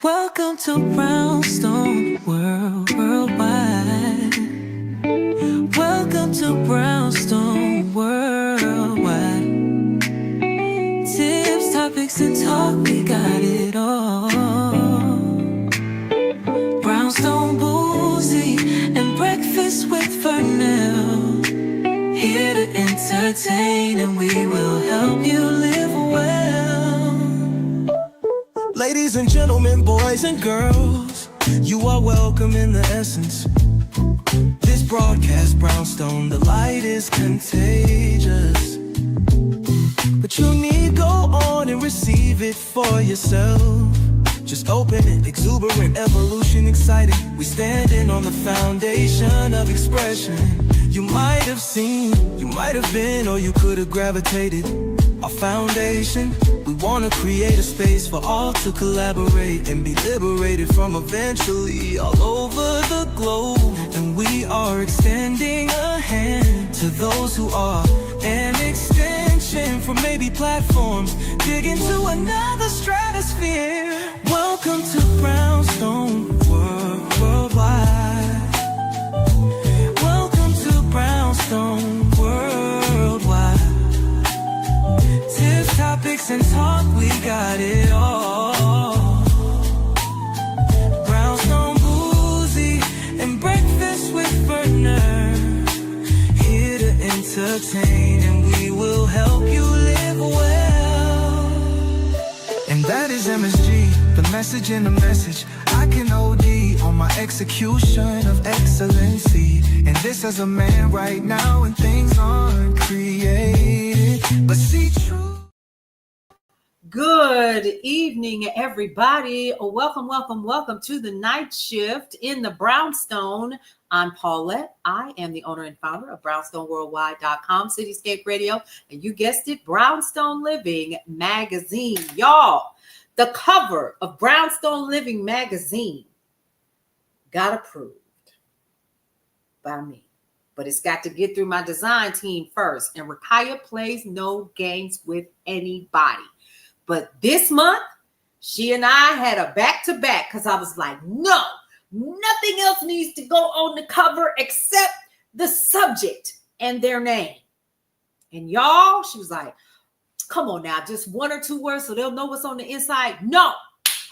Welcome to Brownstone Worldwide. Welcome to Brownstone Worldwide. Tips, topics, and talk, we got it all. Brownstone Boozy and Breakfast with Vernell. Here to entertain, and we will help you live well. Ladies and gentlemen, boys and girls, you are welcome in the essence. This broadcast, Brownstone, the light is contagious. But you need go on and receive it for yourself. Just open it, exuberant, evolution, exciting. We standing on the foundation of expression. You might have seen, you might have been, or you could have gravitated. Our foundation, we want to create a space for all to collaborate and be liberated from eventually all over the globe. And we are extending a hand to those who are an extension from maybe platforms, dig into another stratosphere. Welcome to Brownstone Worldwide. Welcome to Brownstone Worldwide. Tips, topics, and talk, we got it all. Brownstone Boozy and Breakfast with Vernell. Here to entertain, and we will help you live well. And that is MSG, the message in the message. I can OD on my execution of excellency. And this as a man right now, and things aren't created, but see true. Good evening, everybody. Welcome to the night shift in the Brownstone. I'm Paulette. I am the owner and founder of BrownstoneWorldwide.com, Cityscape Radio, and you guessed it, Brownstone Living Magazine. Y'all, the cover of Brownstone Living Magazine got approved by me, but it's got to get through my design team first, and Rakaya plays no games with anybody. But this month, she and I had a back-to-back because I was like, no, nothing else needs to go on the cover except the subject and their name. And y'all, she was like, come on now, just one or two words so they'll know what's on the inside. No.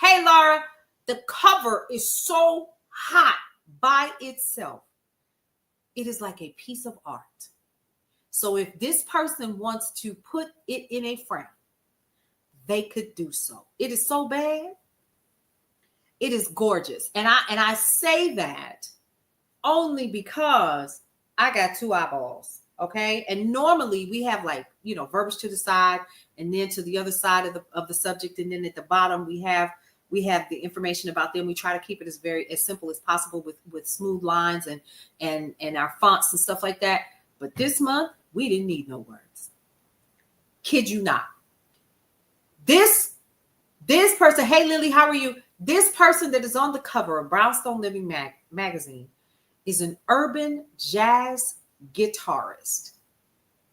Hey, Laura, the cover is so hot by itself. It is like a piece of art. So if this person wants to put it in a frame, they could do so. It is so bad. It is gorgeous. And I say that only because I got two eyeballs, okay? And normally we have verbiage to the side and then to the other side of the subject, and then at the bottom we have the information about them. We try to keep it as simple as possible with smooth lines and our fonts and stuff like that. But this month we didn't need no words. Kid you not. This person, hey Lily, how are you? This person that is on the cover of Brownstone Living Magazine is an urban jazz guitarist.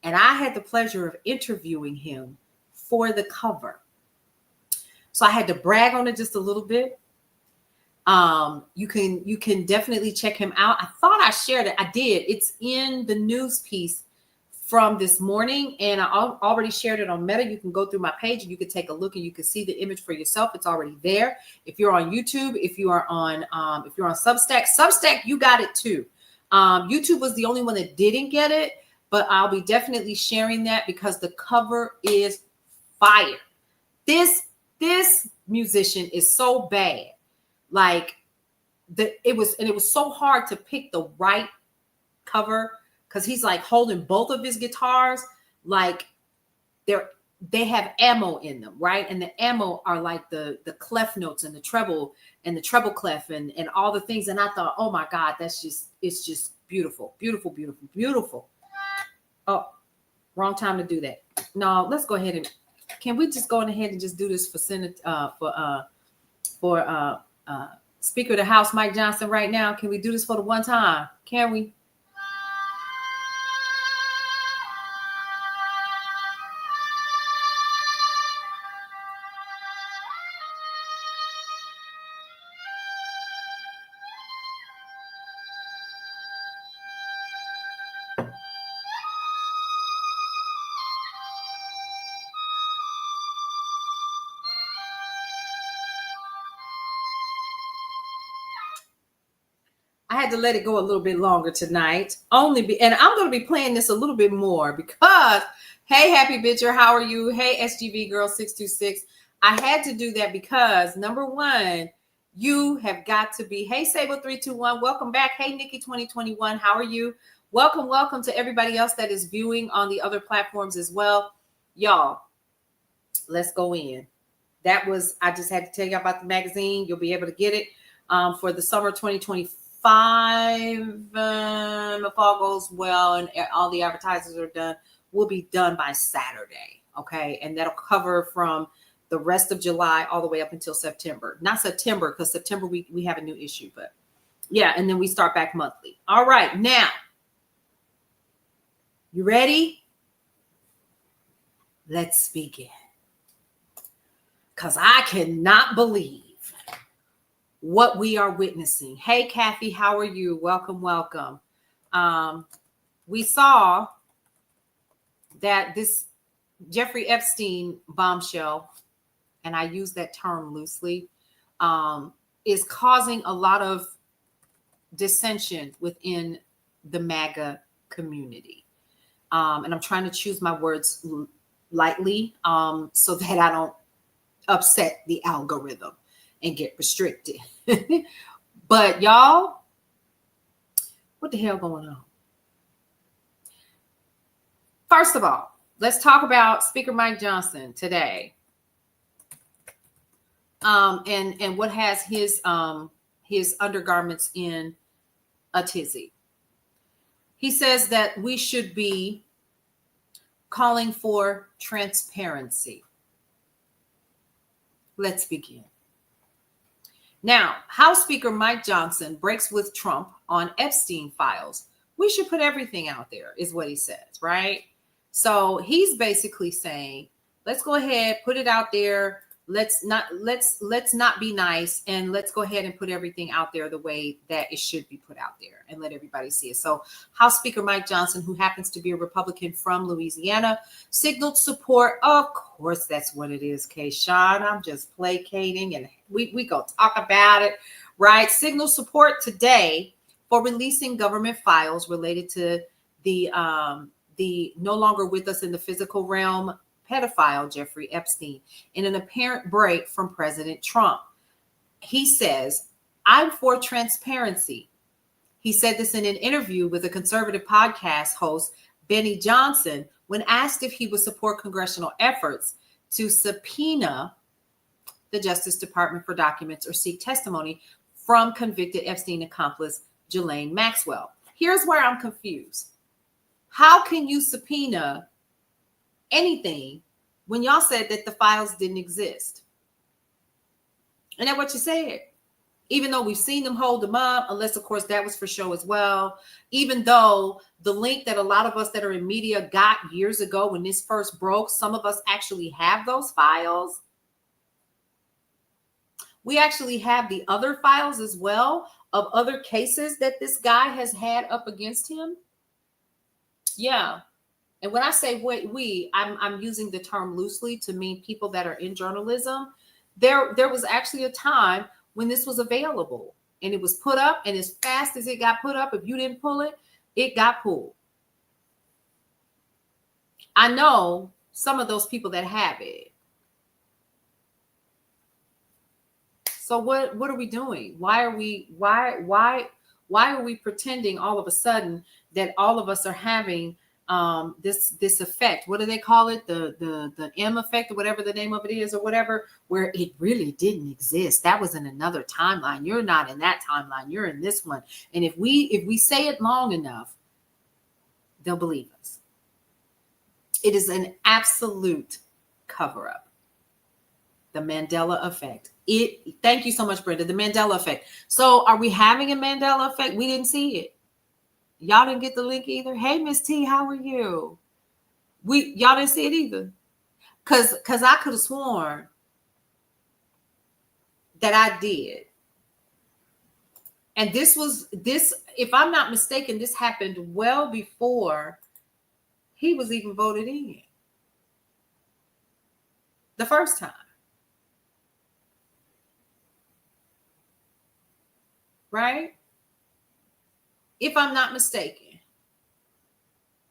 And I had the pleasure of interviewing him for the cover. So I had to brag on it just a little bit. You can definitely check him out. I thought I shared it. I did. It's in the news piece from this morning, and I already shared it on Meta. You can go through my page and you can take a look and you can see the image for yourself. It's already there. If you're on YouTube, if you're on Substack, you got it too. YouTube was the only one that didn't get it, but I'll be definitely sharing that because the cover is fire. This musician is so bad. It was so hard to pick the right cover, because he's like holding both of his guitars like they have ammo in them, right? And the ammo are like the clef notes and the treble clef and all the things. And I thought, oh my God, it's just beautiful, beautiful, beautiful, beautiful. Oh, wrong time to do that. No, let's go ahead and can we just go ahead and just do this for Speaker of the House, Mike Johnson, right now? Can we do this for the one time? Can we? I had to let it go a little bit longer tonight. And I'm going to be playing this a little bit more because, hey, Happy Bitcher, how are you? Hey, SGV Girl 626. I had to do that because number one, you have got to be. Hey, Sable 321, welcome back. Hey, Nikki 2021, how are you? Welcome to everybody else that is viewing on the other platforms as well. Y'all, let's go in. I just had to tell you about the magazine. You'll be able to get it for the summer 2025. If all goes well and all the advertisers are done, will be done by Saturday. Okay. And that'll cover from the rest of July all the way up until September. Not September, because September we have a new issue, but yeah. And then we start back monthly. All right. Now, you ready? Let's begin. Because I cannot believe what we are witnessing. Hey, Kathy, how are you? Welcome. We saw that this Jeffrey Epstien bombshell, and I use that term loosely, is causing a lot of dissension within the MAGA community. And I'm trying to choose my words lightly so that I don't upset the algorithm and get restricted. But y'all, what the hell going on? First of all, let's talk about Speaker Mike Johnson today. And what has his undergarments in a tizzy. He says that we should be calling for transparency. Let's begin. Now, House Speaker Mike Johnson breaks with Trump on Epstein files. We should put everything out there, is what he says, right? So he's basically saying, let's go ahead, put it out there. Let's not be nice, and let's go ahead and put everything out there the way that it should be put out there and let everybody see it. So House Speaker Mike Johnson, who happens to be a Republican from Louisiana, signaled support. Of course, that's what it is, Kayshawn. I'm just placating, and we go talk about it, right? Signal support today for releasing government files related to the no longer with us in the physical realm pedophile Jeffrey Epstein in an apparent break from President Trump. He says, I'm for transparency. He said this in an interview with a conservative podcast host, Benny Johnson, when asked if he would support congressional efforts to subpoena the Justice Department for documents or seek testimony from convicted Epstein accomplice Ghislaine Maxwell. Here's where I'm confused. How can you subpoena anything when y'all said that the files didn't exist? And that's what you said. Even though we've seen them hold them up, unless of course that was for show as well. Even though the link that a lot of us that are in media got years ago when this first broke, some of us actually have those files. We actually have the other files as well of other cases that this guy has had up against him. Yeah. And when I say I'm using the term loosely to mean people that are in journalism. There was actually a time when this was available and it was put up, and as fast as it got put up, if you didn't pull it, it got pulled. I know some of those people that have it. So what are we doing? Why are we pretending all of a sudden that all of us are having this effect? What do they call it? The M effect, or whatever the name of it is, or whatever, where it really didn't exist. That was in another timeline. You're not in that timeline. You're in this one. And if we say it long enough, they'll believe us. It is an absolute cover-up. The Mandela effect. Thank you so much, Brenda. The Mandela effect. So are we having a Mandela effect? We didn't see it. Y'all didn't get the link either. Hey, Miss T, how are you? Y'all didn't see it either. Cause I could have sworn that I did. And this, if I'm not mistaken, this happened well before he was even voted in the first time. Right? if I'm not mistaken.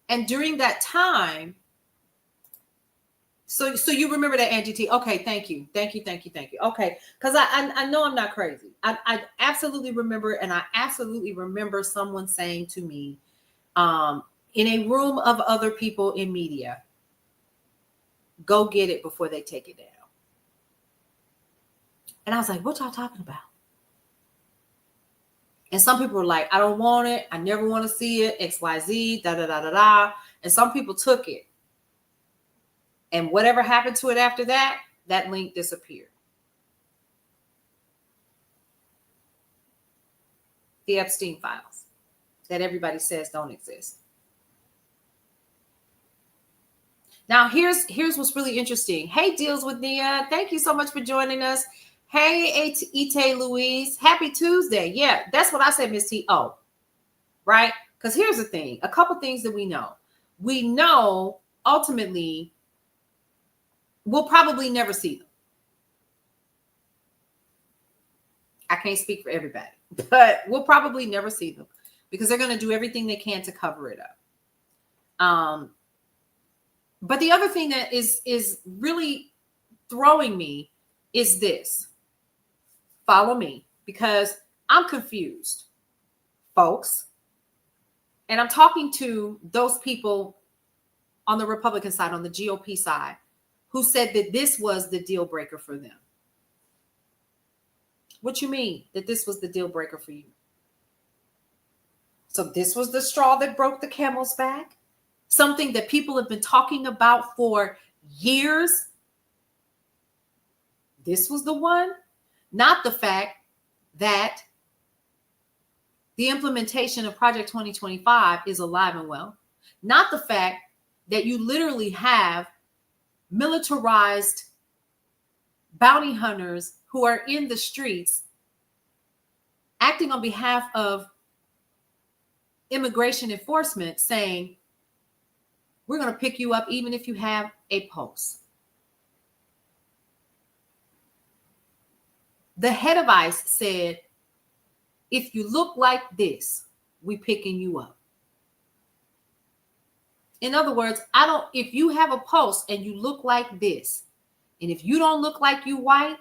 And during that time, so you remember that, Angie T? Okay, thank you. Okay, because I know I'm not crazy. I absolutely remember, and I absolutely remember someone saying to me, in a room of other people in media, go get it before they take it down. And I was like, what y'all talking about? And some people were like, I don't want it. I never want to see it. XYZ, da, da, da, da, da. And some people took it. And whatever happened to it after that, that link disappeared. The Epstien files that everybody says don't exist. Now, here's what's really interesting. Hey, Deals with Nia. Thank you so much for joining us. Hey, Ite Louise. Happy Tuesday. Yeah, that's what I said, Miss T. Oh, right? Because here's the thing. A couple things that we know. We know, ultimately, we'll probably never see them. I can't speak for everybody, but we'll probably never see them because they're going to do everything they can to cover it up. But the other thing that is really throwing me is this. Follow me, because I'm confused, folks. And I'm talking to those people on the Republican side, on the GOP side, who said that this was the deal breaker for them. What you mean that this was the deal breaker for you? So this was the straw that broke the camel's back? Something that people have been talking about for years? This was the one? Not the fact that the implementation of Project 2025 is alive and well. Not the fact that you literally have militarized bounty hunters who are in the streets acting on behalf of immigration enforcement, saying, we're going to pick you up even if you have a pulse. The head of ICE said, if you look like this, we picking you up. In other words, if you have a pulse and you look like this, and if you don't look like you white,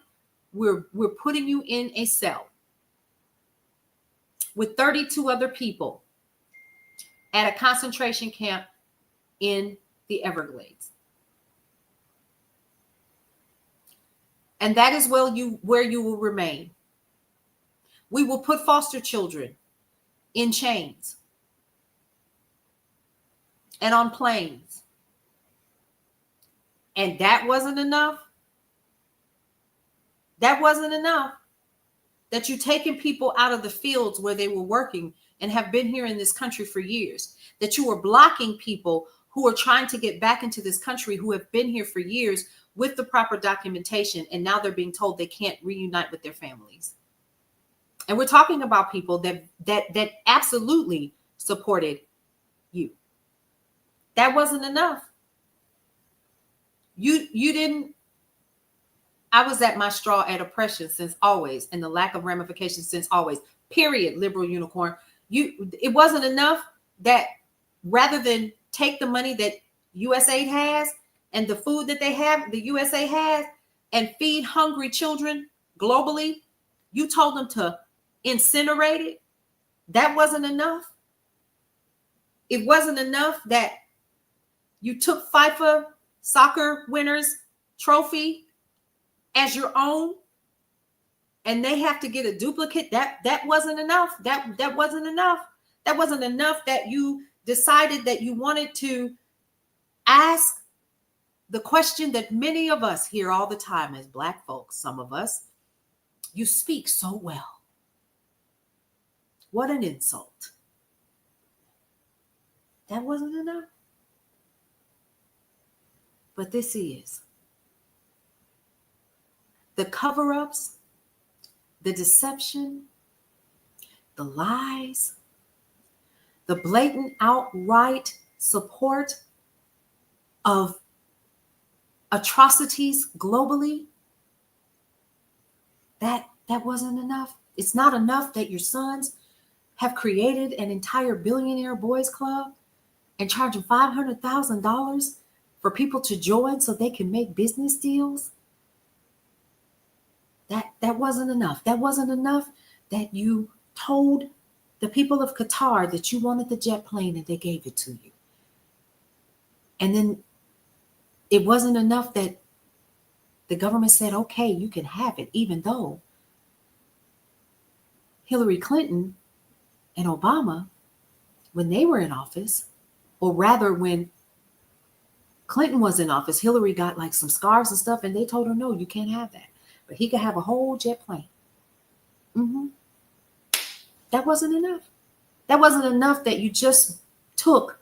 we're putting you in a cell with 32 other people at a concentration camp in the Everglades. And that is where you will remain. We will put foster children in chains and on planes. And that wasn't enough. That wasn't enough. That you're taking people out of the fields where they were working and have been here in this country for years. That you were blocking people who are trying to get back into this country, who have been here for years with the proper documentation, and now they're being told they can't reunite with their families. And we're talking about people that absolutely supported you. That wasn't enough. You didn't. I was at my straw at oppression since always, and the lack of ramifications since always. Period. Liberal unicorn. It wasn't enough that rather than take the money that USAID has and the food that they have, the USA has, and feed hungry children globally, you told them to incinerate it. That wasn't enough. It wasn't enough that you took FIFA soccer winners trophy as your own and they have to get a duplicate. That wasn't enough. That wasn't enough. That wasn't enough that you decided that you wanted to ask the question that many of us hear all the time as Black folks, some of us. You speak so well. What an insult. That wasn't enough. But this is. The cover-ups, the deception, the lies, the blatant outright support of atrocities globally, that wasn't enough. It's not enough that your sons have created an entire billionaire boys club and charge them $500,000 for people to join so they can make business deals? That wasn't enough. That wasn't enough that you told the people of Qatar that you wanted the jet plane and they gave it to you. And then it wasn't enough that the government said, okay, you can have it, even though Hillary Clinton and Obama, when they were in office, or rather when Clinton was in office, Hillary got like some scarves and stuff, and they told her, no, you can't have that. But he could have a whole jet plane. That wasn't enough. That wasn't enough that you just took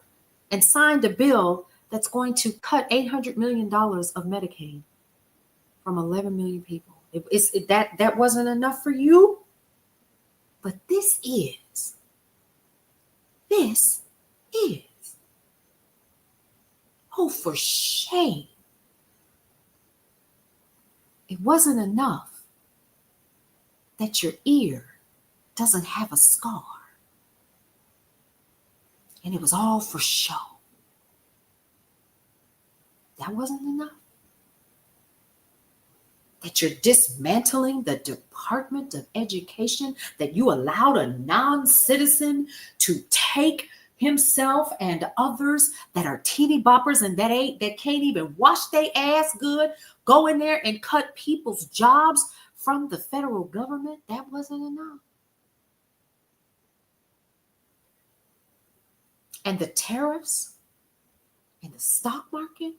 and signed a bill that's going to cut $800 million of Medicaid from 11 million people. That wasn't enough for you. But this is. Oh, for shame. It wasn't enough that your ear doesn't have a scar. And it was all for show. That wasn't enough. That you're dismantling the Department of Education, that you allowed a non-citizen to take himself and others that are teeny boppers and that can't even wash their ass good, go in there and cut people's jobs from the federal government. That wasn't enough. And the tariffs and the stock market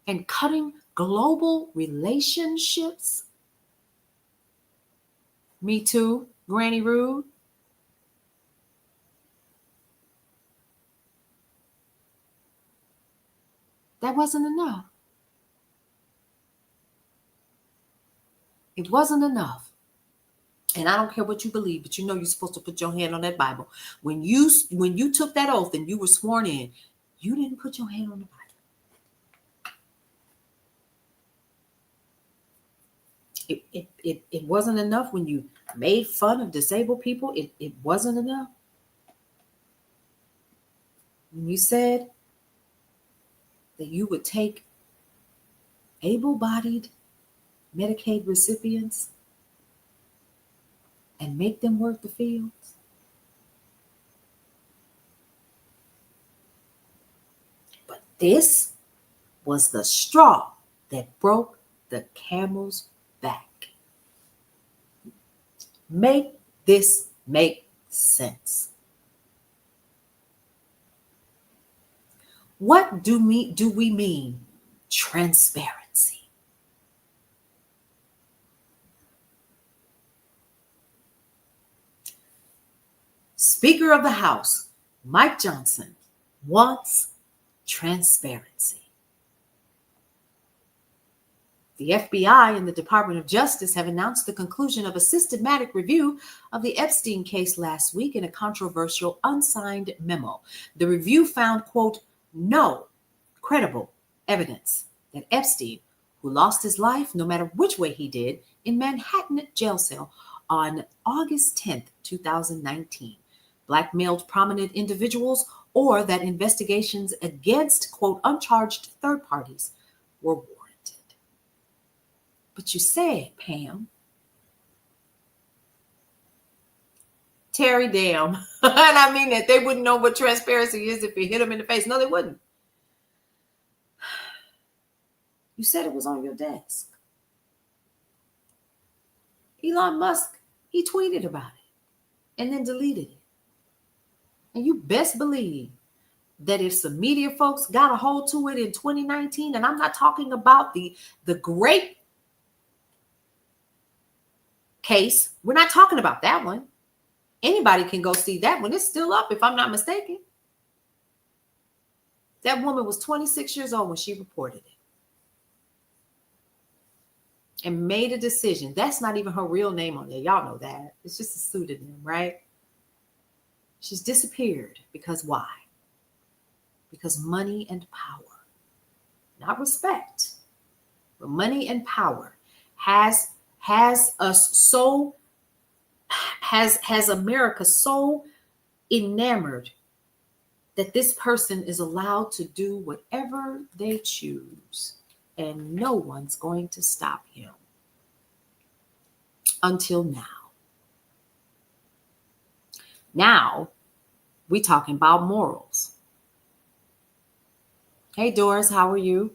and cutting global relationships. Me too, Granny Rude. That wasn't enough. It wasn't enough. And I don't care what you believe, but you know you're supposed to put your hand on that Bible. When you took that oath and you were sworn in, you didn't put your hand on the Bible. It wasn't enough when you made fun of disabled people. It wasn't enough. When you said that you would take able-bodied Medicaid recipients and make them work the fields. But this was the straw that broke the camel's back. Make this make sense. What do we mean transparency? Speaker of the House, Mike Johnson, wants transparency. The FBI and the Department of Justice have announced the conclusion of a systematic review of the Epstien case last week in a controversial unsigned memo. The review found, quote, no credible evidence that Epstien, who lost his life no matter which way he did in Manhattan jail cell on August 10th, 2019, blackmailed prominent individuals, or that investigations against, quote, uncharged third parties were warranted. But you said, Pam, Terry damn, and I mean that they wouldn't know what transparency is if you hit them in the face. No, they wouldn't. You said it was on your desk. Elon Musk, he tweeted about it and then deleted it. And you best believe that if some media folks got a hold to it in 2019, and I'm not talking about the great case, we're not talking about that one. Anybody can go see that one. It's still up, if I'm not mistaken. That woman was 26 years old when she reported it and made a decision. That's not even her real name on there. Y'all know that. It's just a pseudonym, right? She's disappeared because why? Because money and power, not respect, but money and power has us so has America so enamored that this person is allowed to do whatever they choose and no one's going to stop him until now. Now we talking about morals. Hey Doris, how are you?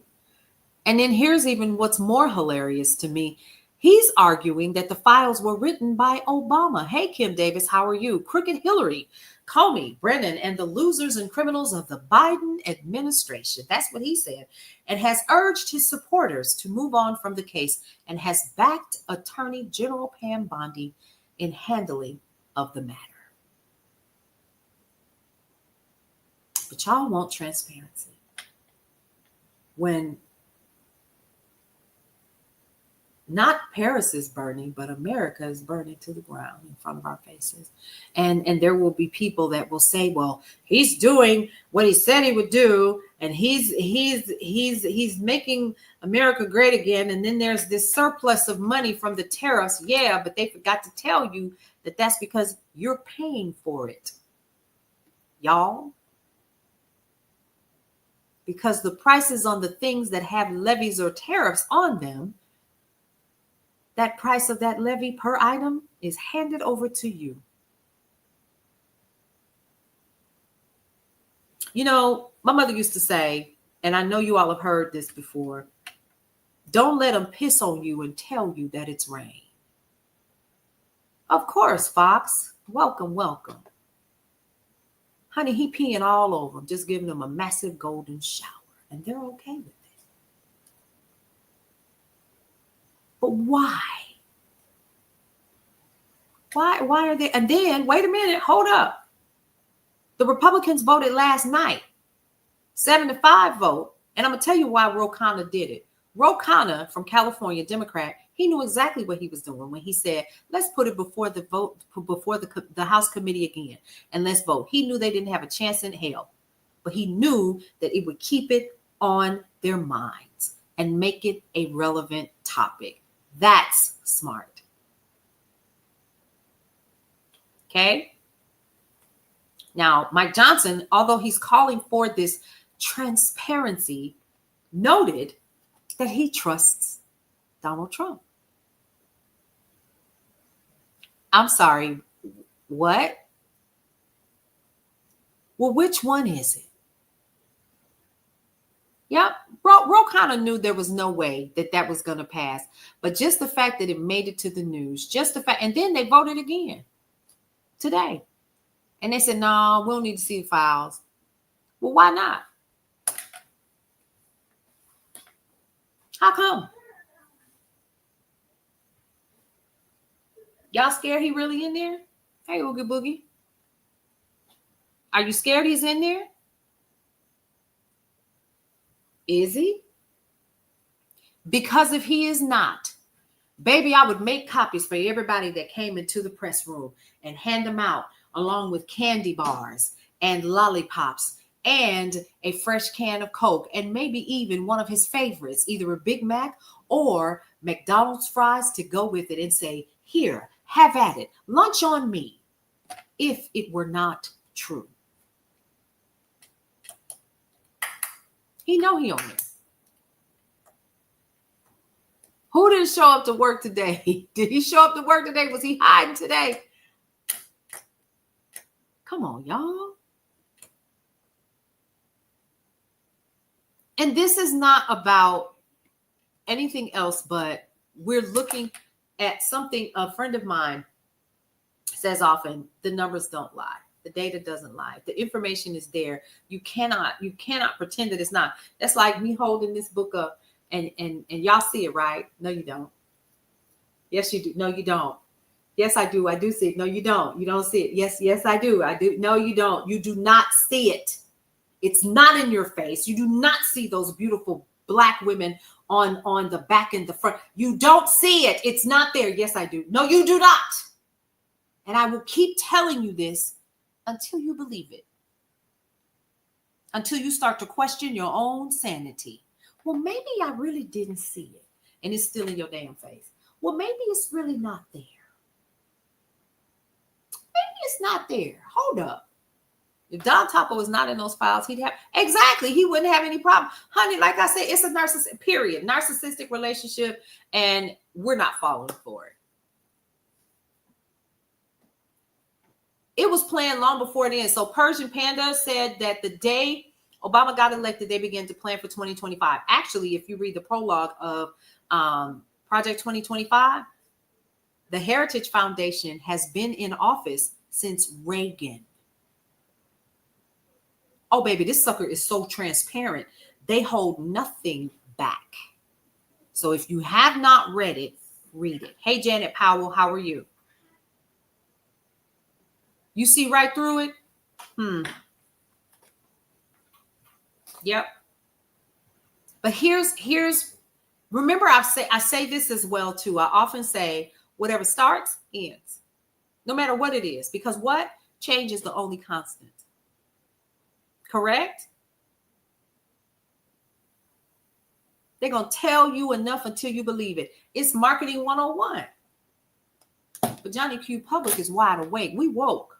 And then here's even what's more hilarious to me. He's arguing that the files were written by Obama. Hey, Kim Davis, how are you? Crooked Hillary, Comey, Brennan, and the losers and criminals of the Biden administration. That's what he said. And has urged his supporters to move on from the case and has backed Attorney General Pam Bondi in handling of the matter. But y'all want transparency. When not Paris is burning, but America is burning to the ground in front of our faces. And there will be people that will say, well, he's doing what he said he would do, and he's making America great again. And then there's this surplus of money from the tariffs. Yeah, but they forgot to tell you that that's because you're paying for it. Y'all. Because the prices on the things that have levies or tariffs on them, that price of that levy per item is handed over to you. You know, my mother used to say, and I know you all have heard this before, don't let them piss on you and tell you that it's rain. Of course, Fox. Welcome, welcome. Honey, he peeing all over them, just giving them a massive golden shower. And they're okay with it. But why? Why are they? And then, wait a minute, hold up. The Republicans voted last night, 7-5 vote. And I'm going to tell you why Ro Khanna did it. Ro Khanna from California, Democrat, he knew exactly what he was doing when he said, let's put it before the vote, before the House committee again, and let's vote. He knew they didn't have a chance in hell, but he knew that it would keep it on their minds and make it a relevant topic. That's smart. Okay. Now, Mike Johnson, although he's calling for this transparency, noted that he trusts Donald Trump. I'm sorry, what? Well, which one is it? Yep, Ro Khanna knew there was no way that was going to pass. But just the fact that it made it to the news, just the fact, and then they voted again today. And they said, no, we don't need to see the files. Well, why not? How come? Y'all scared he really in there? Hey, Oogie Boogie. Are you scared he's in there? Is he? Because if he is not, baby, I would make copies for everybody that came into the press room and hand them out along with candy bars and lollipops and a fresh can of Coke and maybe even one of his favorites, either a Big Mac or McDonald's fries to go with it and say, here, have at it. Lunch on me, if it were not true. He know he on there. Who didn't show up to work today? Did he show up to work today? Was he hiding today? Come on, y'all. And this is not about anything else, but we're looking at something a friend of mine says often, the numbers don't lie. The data doesn't lie. The information is there. You cannot pretend that it's not. That's like me holding this book up and y'all see it, right? No, you don't. Yes, you do. No, you don't. Yes, I do. I do see it. No, you don't. You don't see it. Yes, I do. I do. No, you don't. You do not see it. It's not in your face. You do not see those beautiful Black women on the back and the front. You don't see it. It's not there. Yes, I do. No, you do not. And I will keep telling you this until you believe it. Until you start to question your own sanity. Well, maybe I really didn't see it. And it's still in your damn face. Well, maybe it's really not there. It's not there. Hold up. If Don Taco is not in those files, he wouldn't have any problem. Honey, like I said, it's a narcissistic relationship, and we're not falling for it. It was planned long before then. So Persian Panda said that the day Obama got elected, they began to plan for 2025. Actually, if you read the prologue of Project 2025, the Heritage Foundation has been in office since Reagan. Oh, baby, this sucker is so transparent. They hold nothing back. So if you have not read it, read it. Hey, Janet Powell, how are you? You see right through it? Yep. But here's remember, I say this as well too. I often say whatever starts ends, no matter what it is, because what change is the only constant. Correct? They're going to tell you enough until you believe it. It's marketing 101. But Johnny Q Public is wide awake. We woke.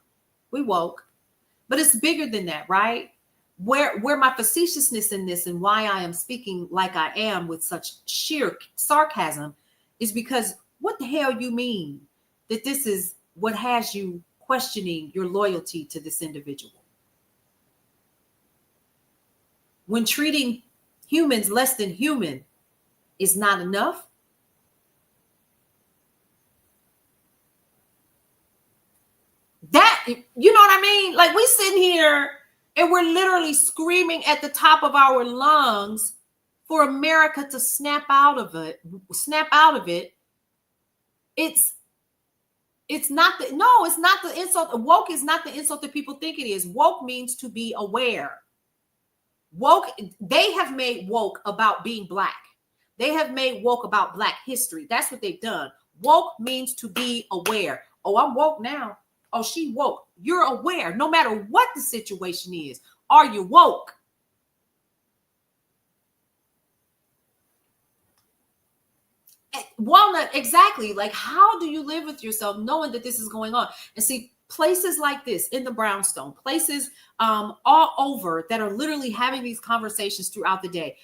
But it's bigger than that, right? Where my facetiousness in this and why I am speaking like I am with such sheer sarcasm is because what the hell you mean that this is what has you questioning your loyalty to this individual? When treating humans less than human is not enough, that, you know what I mean? Like, we sitting here and we're literally screaming at the top of our lungs for America to snap out of it. It's not the insult. Woke is not the insult that people think it is. Woke means to be aware. Woke, they have made woke about being Black. They have made woke about Black history. That's what they've done. Woke means to be aware. Oh, I'm woke now. Oh, she woke. You're aware no matter what the situation is. Are you woke? Walnut, exactly. Like, how do you live with yourself knowing that this is going on? And see, places like this in the brownstone, places all over that are literally having these conversations throughout the day,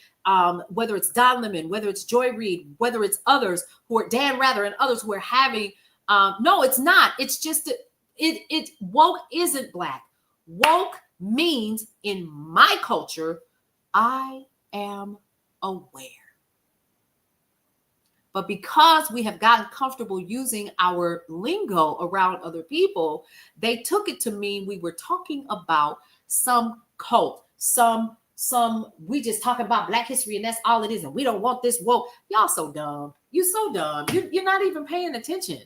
whether it's Don Lemon, whether it's Joy Reid, whether it's others who are Dan Rather and others who are having, no, it's not. It's just that it woke isn't Black. Woke means in my culture, I am aware. But because we have gotten comfortable using our lingo around other people, they took it to mean we were talking about some cult, we just talking about Black history and that's all it is. And we don't want this woke. Y'all so dumb. You so dumb. You're not even paying attention.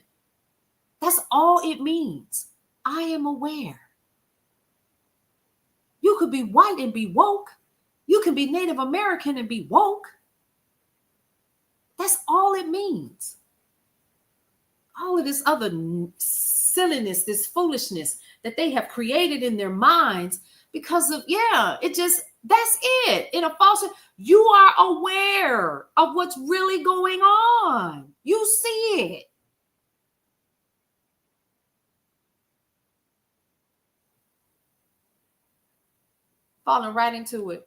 That's all it means. I am aware. You could be white and be woke. You can be Native American and be woke. That's all it means. All of this other silliness, this foolishness that they have created in their minds because of, that's it. In a false, you are aware of what's really going on. You see it. Falling right into it.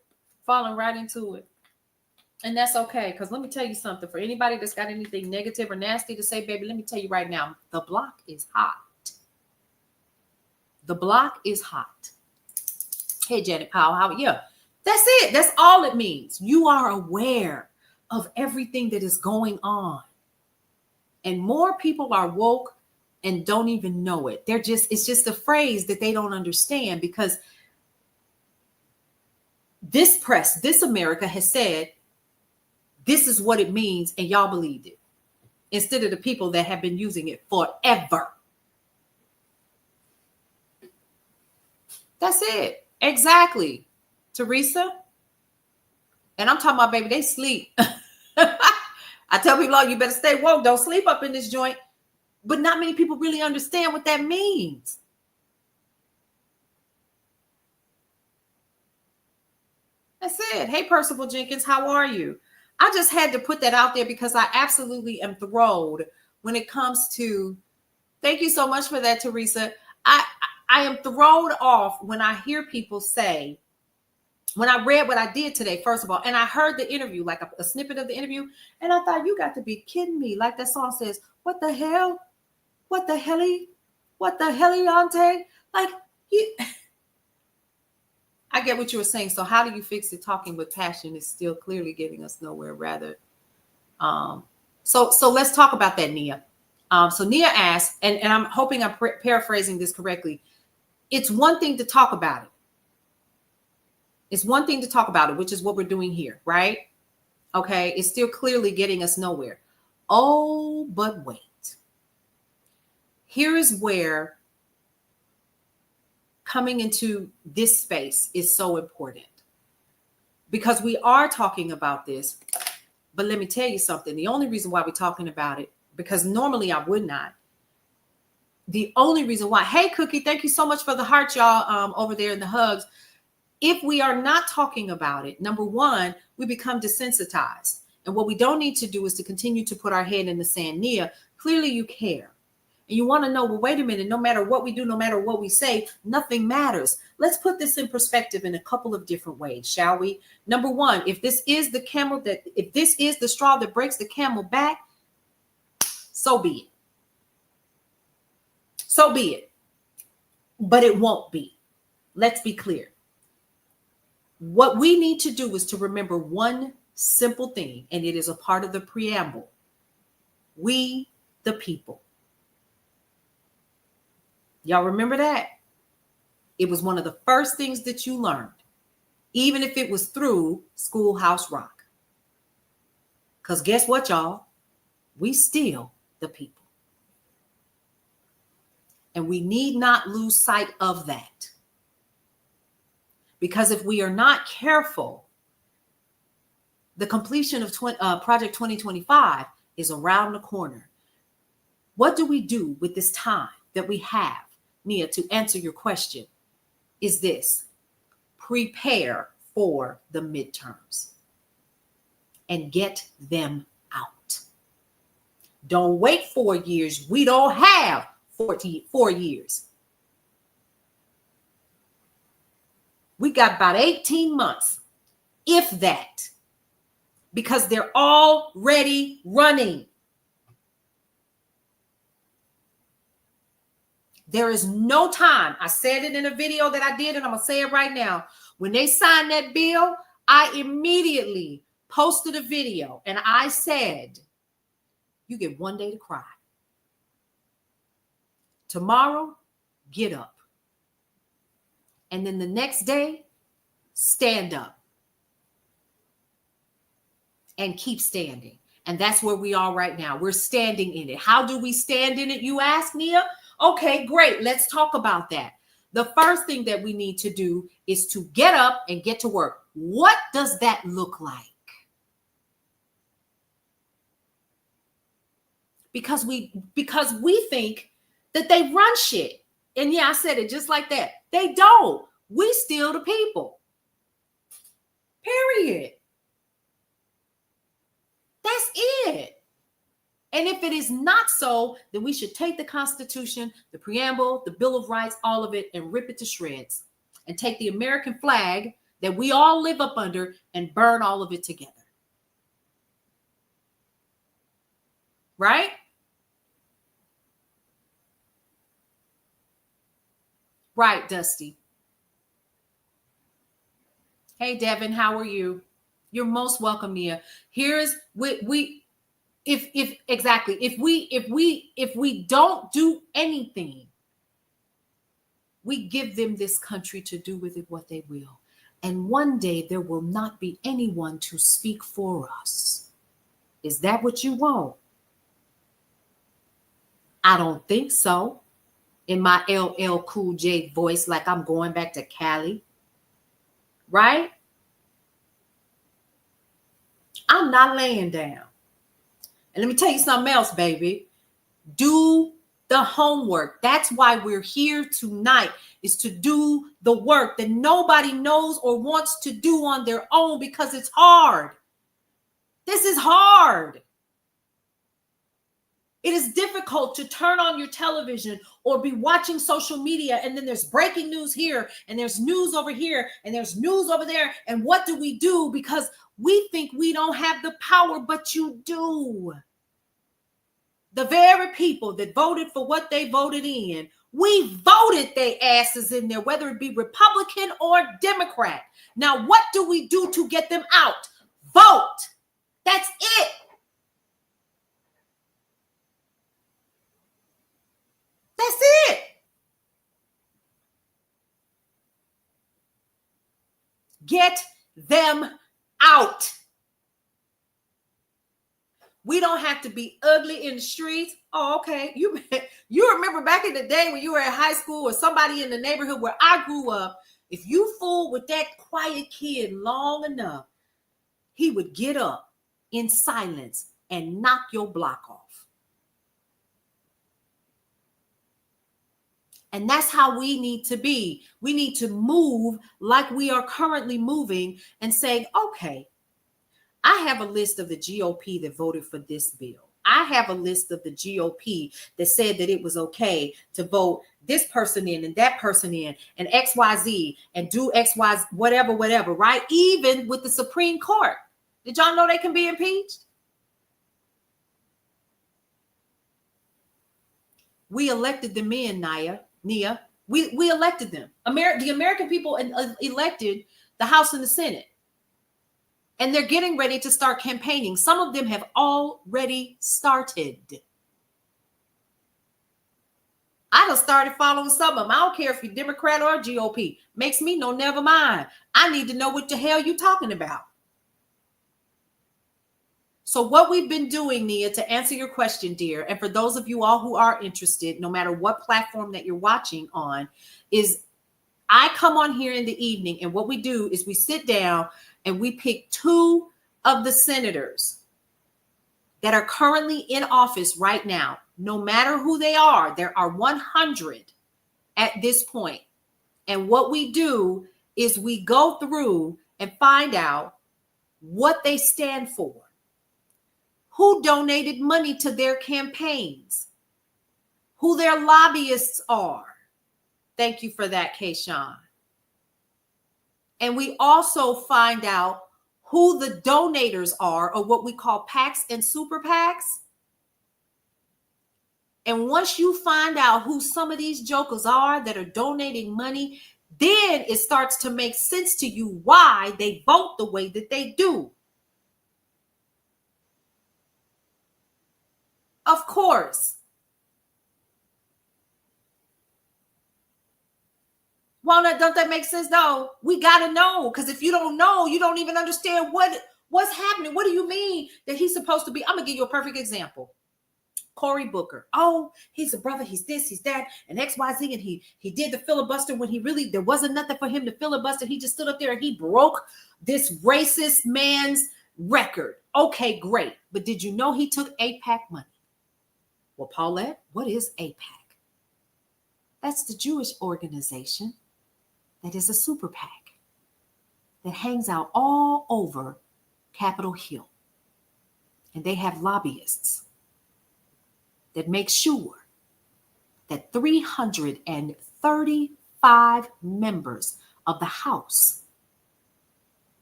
And that's okay, because let me tell you something. For anybody that's got anything negative or nasty to say, baby, let me tell you right now, the block is hot. The block is hot. Hey, Janet Powell, that's it. That's all it means. You are aware of everything that is going on. And more people are woke and don't even know it. It's just a phrase that they don't understand because this press, this America has said, this is what it means, and y'all believed it. Instead of the people that have been using it forever. That's it. Exactly. Teresa. And I'm talking about, baby, they sleep. I tell people, you better stay woke. Don't sleep up in this joint. But not many people really understand what that means. That's it. Hey, Percival Jenkins, how are you? I just had to put that out there because I absolutely am thrilled when it comes to, thank you so much for that, Teresa. I am thrown off when I hear people say, when I read what I did today, first of all, and I heard the interview, like a snippet of the interview, and I thought, you got to be kidding me. Like that song says, what the hell? What the helly? What the heliante? Like, I get what you were saying. So how do you fix it? Talking with passion is still clearly getting us nowhere. Rather, so let's talk about that, Nia. So Nia asked, and I'm hoping I'm paraphrasing this correctly. It's one thing to talk about it. It's one thing to talk about it, which is what we're doing here, right? Okay, it's still clearly getting us nowhere. Oh, but wait. Here is where coming into this space is so important, because we are talking about this. But let me tell you something. The only reason why we're talking about it, because normally I would not. The only reason why, hey, Cookie, thank you so much for the heart, y'all, over there in the hugs. If we are not talking about it, number one, we become desensitized. And what we don't need to do is to continue to put our head in the sand. Nia, clearly you care. And you want to know, well, wait a minute, no matter what we do, no matter what we say, nothing matters. Let's put this in perspective in a couple of different ways, shall we? Number one, if this is the straw that breaks the camel back, so be it. So be it. But it won't be. Let's be clear. What we need to do is to remember one simple thing, and it is a part of the preamble. We, the people. Y'all remember that? It was one of the first things that you learned, even if it was through Schoolhouse Rock. Because guess what, y'all? We still the people. And we need not lose sight of that. Because if we are not careful, the completion of Project 2025 is around the corner. What do we do with this time that we have, Nia, to answer your question? Is this: prepare for the midterms and get them out. Don't wait 4 years. We don't have 4 years. We got about 18 months, if that, because they're already running. There is no time. I said it in a video that I did, and I'm going to say it right now. When they signed that bill, I immediately posted a video, and I said, you get 1 day to cry. Tomorrow, get up. And then the next day, stand up. And keep standing. And that's where we are right now. We're standing in it. How do we stand in it, you ask, Nia? Okay, great. Let's talk about that. The first thing that we need to do is to get up and get to work. What does that look like? Because we think that they run shit. And yeah, I said it just like that. They don't. We still the people. Period. That's it. And if it is not so, then we should take the Constitution, the preamble, the Bill of Rights, all of it, and rip it to shreds. And take the American flag that we all live up under and burn all of it together. Right? Right, Dusty. Hey, Devin, how are you? You're most welcome, Nia. Here's if we don't do anything, we give them this country to do with it what they will. And one day there will not be anyone to speak for us. Is that what you want? I don't think so. In my LL Cool J voice, like I'm going back to Cali. Right? I'm not laying down. And let me tell you something else, baby. Do the homework. That's why we're here tonight, is to do the work that nobody knows or wants to do on their own, because it's hard. This is hard. It is difficult to turn on your television or be watching social media, and then there's breaking news here, and there's news over here, and there's news over there. And what do we do? Because we think we don't have the power, but you do. The very people that voted for what they voted in, we voted their asses in there, whether it be Republican or Democrat. Now, what do we do to get them out? Vote. That's it. That's it. Get them out. We don't have to be ugly in the streets. Oh, okay. You remember back in the day when you were in high school or somebody in the neighborhood where I grew up, if you fooled with that quiet kid long enough, he would get up in silence and knock your block off. And that's how we need to be. We need to move like we are currently moving and saying, okay, I have a list of the GOP that voted for this bill. I have a list of the GOP that said that it was okay to vote this person in and that person in and XYZ and do XY, whatever, right? Even with the Supreme Court. Did y'all know they can be impeached? We elected them in, Nia. We elected them. The American people elected the House and the Senate. And they're getting ready to start campaigning. Some of them have already started. I done started following some of them. I don't care if you're Democrat or GOP. Makes me no never mind. I need to know what the hell you're talking about. So what we've been doing, Nia, to answer your question, dear, and for those of you all who are interested, no matter what platform that you're watching on, is I come on here in the evening, and what we do is we sit down and we pick two of the senators that are currently in office right now. No matter who they are, there are 100 at this point. And what we do is we go through and find out what they stand for, who donated money to their campaigns, who their lobbyists are. Thank you for that, Kayshawn. And we also find out who the donators are, or what we call PACs and super PACs. And once you find out who some of these jokers are that are donating money, then it starts to make sense to you why they vote the way that they do. Of course. Well, don't that make sense though? We got to know, because if you don't know, you don't even understand what's happening. What do you mean that he's supposed to be? I'm going to give you a perfect example. Cory Booker. Oh, he's a brother. He's this, he's that, and XYZ. And he did the filibuster when there wasn't nothing for him to filibuster. He just stood up there and he broke this racist man's record. Okay, great. But did you know he took AIPAC money? Well, Paulette, what is AIPAC? That's the Jewish organization that is a super PAC that hangs out all over Capitol Hill. And they have lobbyists that make sure that 335 members of the House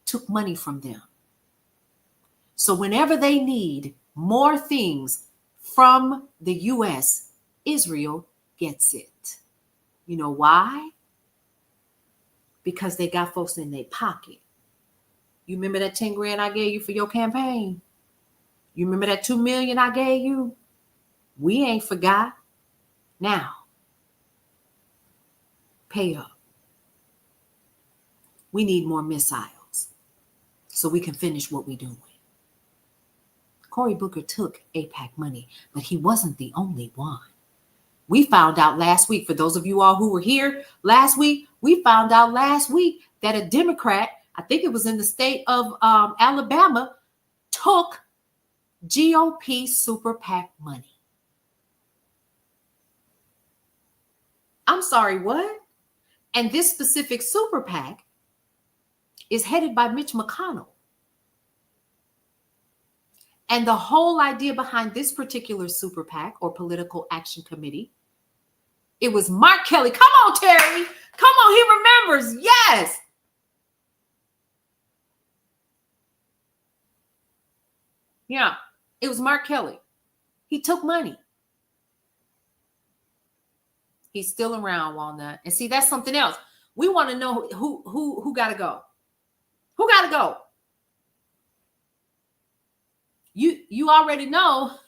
took money from them. So whenever they need more things from the U.S., Israel gets it. You know why? Because they got folks in their pocket. You remember that 10 grand I gave you for your campaign? You remember that 2 million I gave you? We ain't forgot. Now, pay up. We need more missiles so we can finish what we're doing. Cory Booker took AIPAC money, but he wasn't the only one. We found out last week, for those of you all who were here last week, we found out last week that a Democrat, I think it was in the state of Alabama, took GOP super PAC money. I'm sorry, what? And this specific super PAC is headed by Mitch McConnell. And the whole idea behind this particular super PAC or political action committee, it was Mark Kelly. Come on, Terry. Come on, he remembers. Yes. Yeah, it was Mark Kelly. He took money. He's still around, Walnut. And see, that's something else. We want to know who got to go. Who got to go? You already know.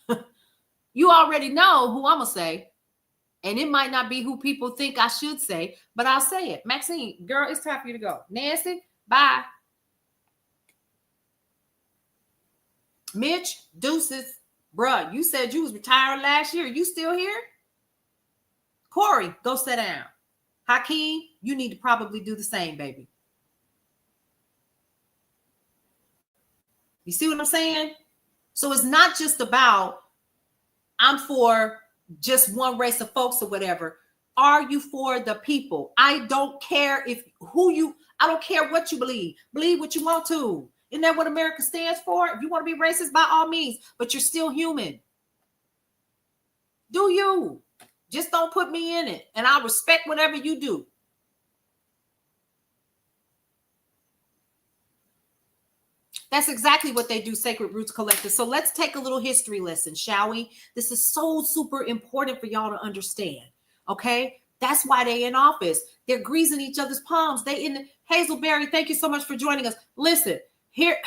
You already know who I'm gonna say, and it might not be who people think I should say, but I'll say it. Maxine, girl, it's time for you to go. Nancy, bye. Mitch, deuces, bruh. You said you was retired last year. You still here? Corey, go sit down. Hakeem, you need to probably do the same, baby. You see what I'm saying? So it's not just about I'm for just one race of folks or whatever. Are you for the people? I don't care I don't care what you believe. Believe what you want to. Isn't that what America stands for? If you want to be racist, by all means, but you're still human. Do you? Just don't put me in it. And I'll respect whatever you do. That's exactly what they do, Sacred Roots Collective. So let's take a little history lesson, shall we? This is so super important for y'all to understand, okay? That's why they in office. They're greasing each other's palms. They in the Hazelberry, thank you so much for joining us. Listen, here.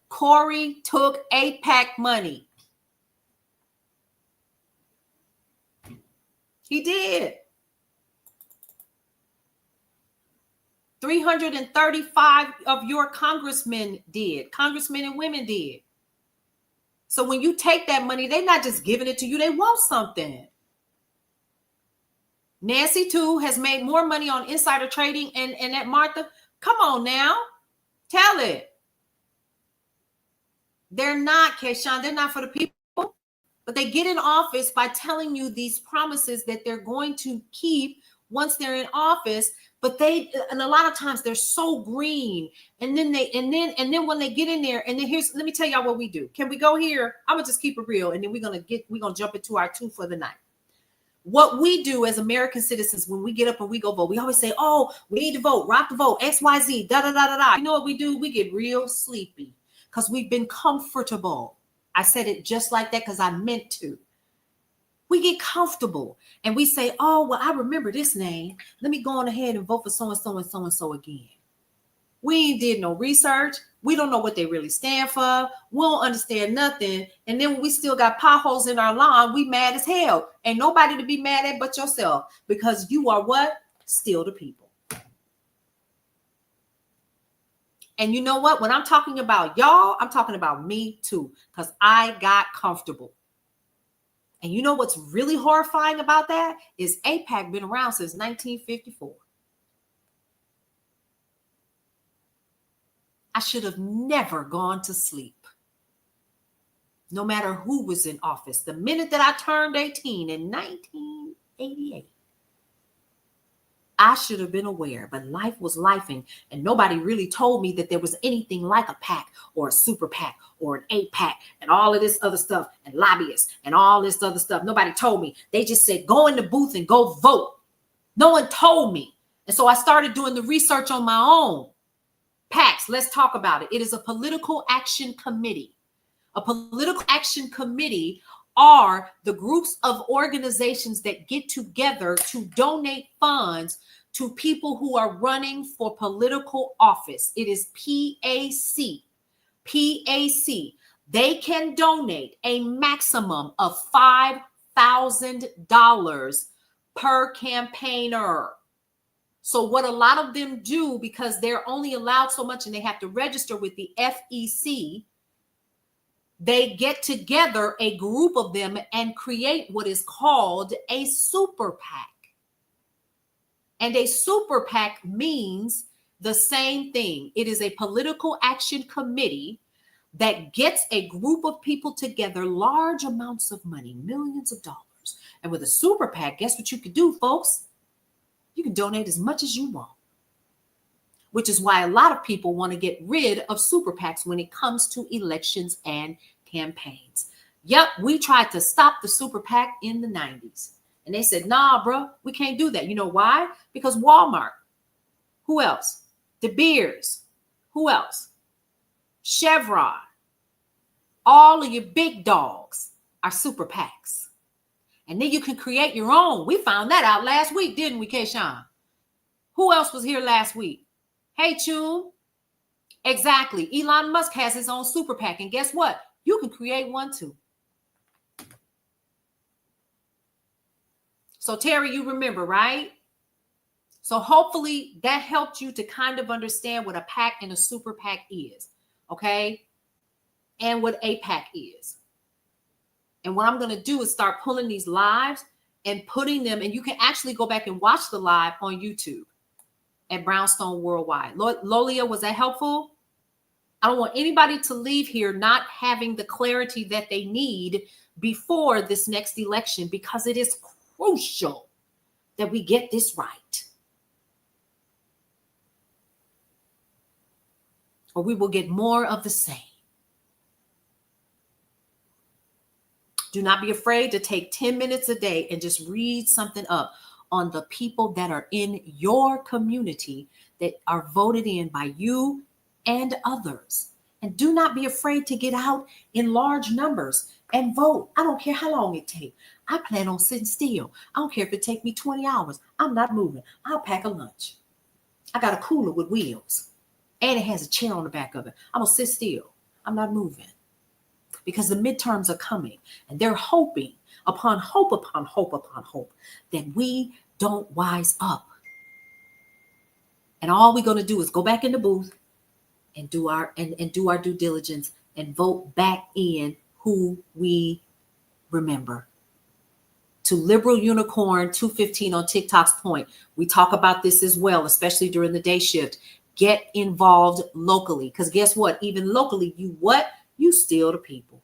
Corey took AIPAC money. He did. 335 of your congressmen did. Congressmen and women did. So when you take that money, they're not just giving it to you. They want something. Nancy, too, has made more money on insider trading. And that Martha, come on now. Tell it. They're not, Keishawn, they're not for the people. But they get in office by telling you these promises that they're going to keep once they're in office. But and a lot of times they're so green. And then when they get in there, and then let me tell y'all what we do. Can we go here? I'm gonna just keep it real, and then we're gonna jump into our two for the night. What we do as American citizens when we get up and we go vote, we always say, oh, we need to vote, rock the vote, XYZ, da da da da da. You know what we do? We get real sleepy because we've been comfortable. I said it just like that because I meant to. We get comfortable and we say, oh, well, I remember this name. Let me go on ahead and vote for so-and-so and so-and-so again. We ain't did no research. We don't know what they really stand for. We don't understand nothing. And then when we still got potholes in our lawn, we mad as hell. Ain't nobody to be mad at but yourself because you are what? Still the people. And you know what? When I'm talking about y'all, I'm talking about me too because I got comfortable. And you know what's really horrifying about that is AIPAC been around since 1954. I should have never gone to sleep, no matter who was in office. The minute that I turned 18 in 1988, I should have been aware, but life was lifing, and nobody really told me that there was anything like a PAC or a super PAC or an AIPAC and all of this other stuff and lobbyists and all this other stuff. Nobody told me. They just said, go in the booth and go vote. No one told me. And so I started doing the research on my own. PACs, let's talk about it. It is a political action committee. A political action committee are the groups of organizations that get together to donate funds to people who are running for political office. It is PAC. PAC. They can donate a maximum of $5,000 per campaigner. So what a lot of them do, because they're only allowed so much and they have to register with the FEC, they get together, a group of them, and create what is called a super PAC. And a super PAC means the same thing. It is a political action committee that gets a group of people together, large amounts of money, millions of dollars. And with a super PAC, guess what you can do, folks? You can donate as much as you want. which is why a lot of people want to get rid of super PACs when it comes to elections and campaigns. Yep, we tried to stop the super PAC in the 90s. And they said, nah, bro, we can't do that. You know why? Because Walmart. Who else? De Beers. Who else? Chevron. All of your big dogs are super PACs. And then you can create your own. We found that out last week, didn't we, Kayshawn? Who else was here last week? Hey, Chum. Exactly. Elon Musk has his own super PAC. And guess what? You can create one too. So, Terry, you remember, right? So hopefully that helped you to kind of understand what a PAC and a super PAC is, okay? And what a PAC is. And what I'm going to do is start pulling these lives and putting them, and you can actually go back and watch the live on YouTube at Brownstone Worldwide. Lolia, was that helpful? I don't want anybody to leave here not having the clarity that they need before this next election, because it is crucial that we get this right, or we will get more of the same. Do not be afraid to take 10 minutes a day and just read something up on the people that are in your community that are voted in by you and others. And do not be afraid to get out in large numbers and vote. I don't care how long it takes. I plan on sitting still. I don't care if it takes me 20 hours. I'm not moving. I'll pack a lunch. I got a cooler with wheels, and it has a chair on the back of it. I'm going to sit still. I'm not moving. Because the midterms are coming, and they're hoping upon hope upon hope upon hope that we don't wise up. And all we're going to do is go back in the booth and do our due diligence and vote back in who we remember. To Liberal Unicorn 215 on TikTok's point, we talk about this as well, especially during the day shift. Get involved locally, because guess what? Even locally, you steal the people.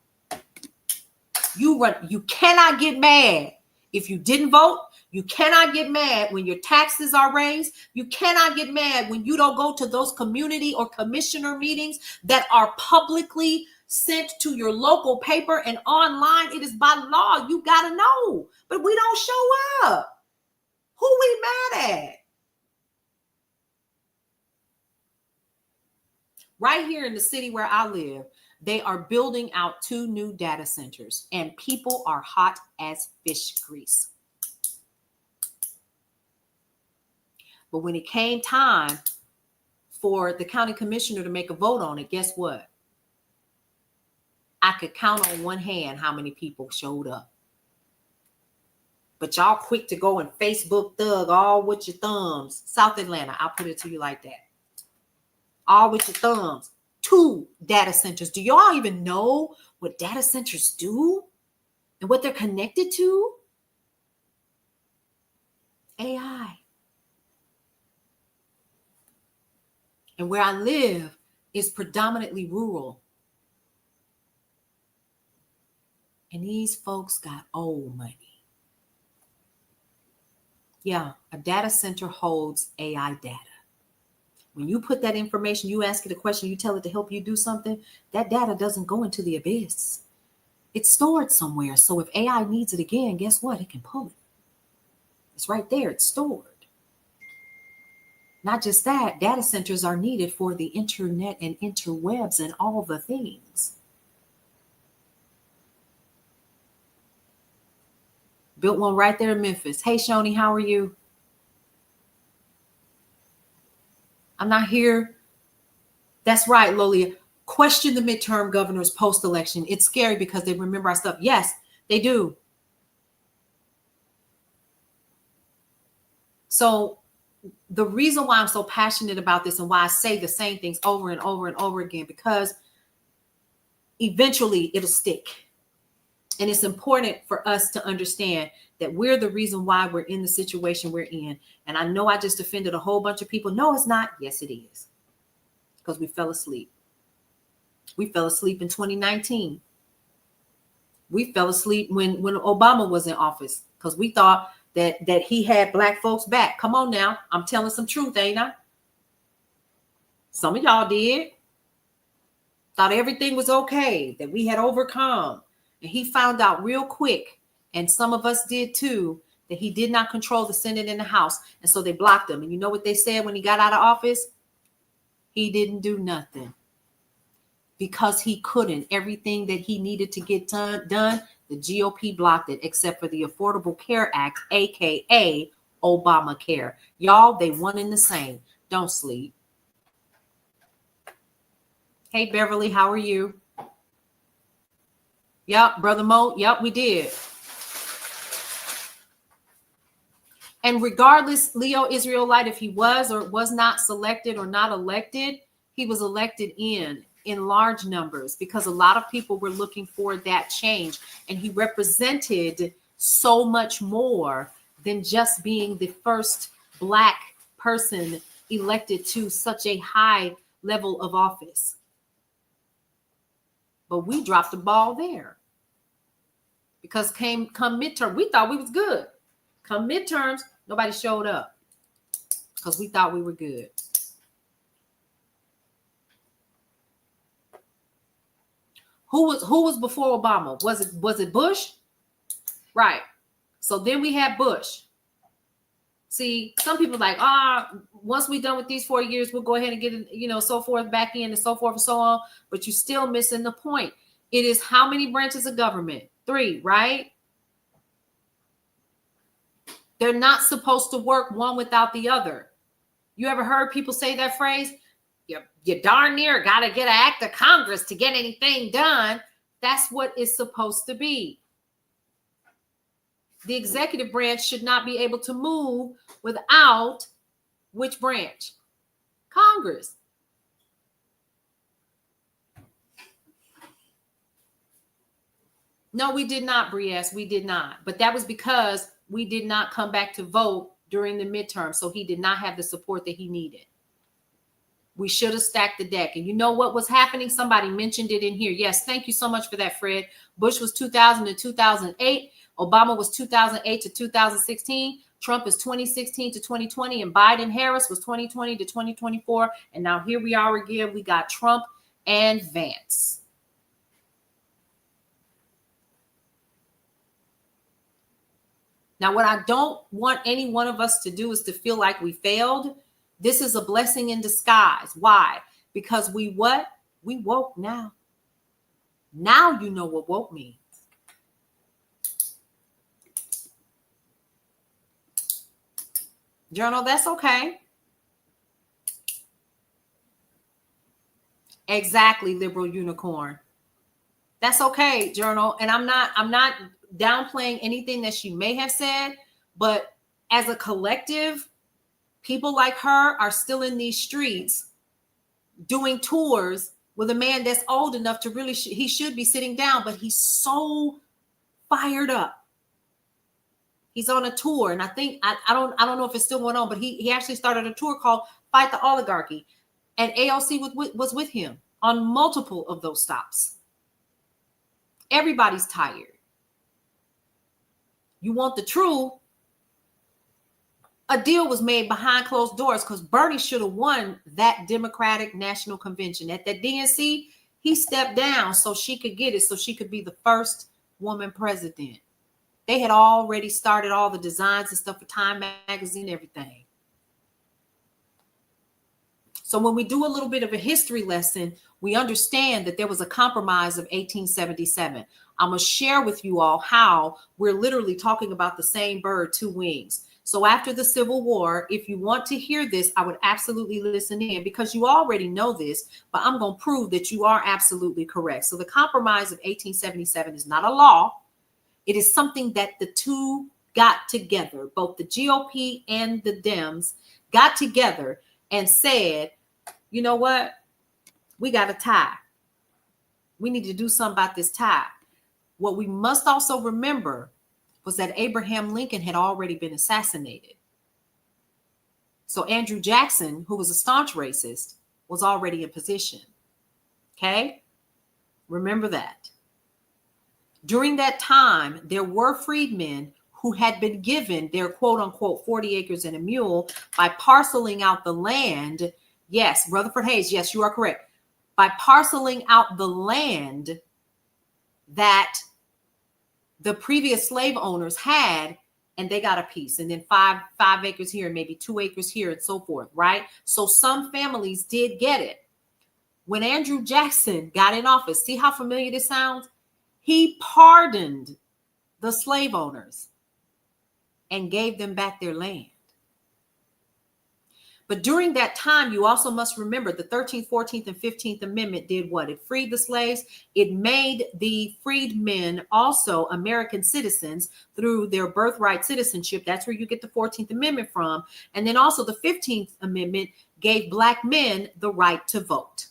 You cannot get mad if you didn't vote. You cannot get mad when your taxes are raised. You cannot get mad when you don't go to those community or commissioner meetings that are publicly sent to your local paper and online. It is by law. You got to know. But we don't show up. Who we mad at? Right here in the city where I live, they are building out 2 new data centers, and people are hot as fish grease. But when it came time for the county commissioner to make a vote on it, guess what? I could count on one hand how many people showed up. But y'all quick to go and Facebook thug all with your thumbs. South Atlanta, I'll put it to you like that. All with your thumbs. 2 data centers. Do y'all even know what data centers do and what they're connected to? AI. And where I live is predominantly rural. And these folks got old money. Yeah, a data center holds AI data. When you put that information, you ask it a question, you tell it to help you do something, that data doesn't go into the abyss. It's stored somewhere. So if AI needs it again, guess what? It can pull it. It's right there. It's stored. Not just that, data centers are needed for the internet and interwebs and all the things. Built one right there in Memphis. Hey, Shoni, how are you? I'm not here. That's right, Lolia. Question the midterm governors post-election. It's scary because they remember our stuff. Yes, they do. So the reason why I'm so passionate about this and why I say the same things over and over and over again, because eventually it'll stick. And it's important for us to understand that we're the reason why we're in the situation we're in. And I know I just offended a whole bunch of people. No, it's not. Yes, it is. Because we fell asleep. We fell asleep in 2019. We fell asleep when Obama was in office because we thought that he had black folks back. Come on now. I'm telling some truth, ain't I? Some of y'all did. Thought everything was okay, that we had overcome. And he found out real quick, and some of us did too, that he did not control the Senate and the House. And so they blocked him. And you know what they said when he got out of office? He didn't do nothing because he couldn't. Everything that he needed to get done, the GOP blocked it, except for the Affordable Care Act, aka Obamacare. Y'all, they one and the same. Don't sleep. Hey, Beverly, how are you? Yep, Brother Mo. Yep, we did. And regardless, Leo Israelite, if he was or was not selected or not elected, he was elected in large numbers because a lot of people were looking for that change. And he represented so much more than just being the first Black person elected to such a high level of office. But we dropped the ball there because come midterm, we thought we was good. Come midterms, nobody showed up because we thought we were good. Who was before Obama? Was it Bush? Right. So then we had Bush. See, some people are like, once we're done with these 4 years, we'll go ahead and get it, so forth back in and so forth and so on. But you're still missing the point. It is how many branches of government? 3, right? They're not supposed to work one without the other. You ever heard people say that phrase? You darn near got to get an act of Congress to get anything done. That's what it's supposed to be. The executive branch should not be able to move without which branch? Congress. No, we did not, Brias. We did not. But that was because we did not come back to vote during the midterm. So he did not have the support that he needed. We should have stacked the deck. And you know what was happening? Somebody mentioned it in here. Yes, thank you so much for that, Fred. Bush was 2000 to 2008. Obama was 2008 to 2016. Trump is 2016 to 2020. And Biden Harris was 2020 to 2024. And now here we are again. We got Trump and Vance. Now, what I don't want any one of us to do is to feel like we failed. This is a blessing in disguise. Why? Because we what? We woke now. Now you know what woke means. Journal, that's okay. Exactly, liberal unicorn. That's okay, Journal. And I'm not downplaying anything that she may have said, but as a collective, people like her are still in these streets doing tours with a man that's old enough to really, he should be sitting down, but he's so fired up. He's on a tour, and I think I don't know if it's still going on, but he actually started a tour called Fight the Oligarchy, and AOC was with him on multiple of those stops. Everybody's tired. You want the truth? A deal was made behind closed doors because Bernie should have won that Democratic National Convention. At that DNC, he stepped down so she could get it, so she could be the first woman president. They had already started all the designs and stuff for Time Magazine, everything. So when we do a little bit of a history lesson, we understand that there was a compromise of 1877. I'm going to share with you all how we're literally talking about the same bird, two wings. So after the Civil War, if you want to hear this, I would absolutely listen in because you already know this, but I'm going to prove that you are absolutely correct. So the Compromise of 1877 is not a law. It is something that the two got together, both the GOP and the Dems got together and said, you know what? We got a tie. We need to do something about this tie. What we must also remember was that Abraham Lincoln had already been assassinated. So Andrew Jackson, who was a staunch racist, was already in position. Okay? Remember that. During that time, there were freedmen who had been given their quote unquote 40 acres and a mule by parceling out the land, Yes, Rutherford Hayes. Yes, you are correct. By parceling out the land that the previous slave owners had, and they got a piece, and then five acres here, and maybe 2 acres here, and so forth, right? So some families did get it. When Andrew Jackson got in office, see how familiar this sounds? He pardoned the slave owners and gave them back their land. But during that time, you also must remember the 13th, 14th, and 15th Amendment did what? It freed the slaves. It made the freedmen also American citizens through their birthright citizenship. That's where you get the 14th Amendment from. And then also the 15th Amendment gave Black men the right to vote.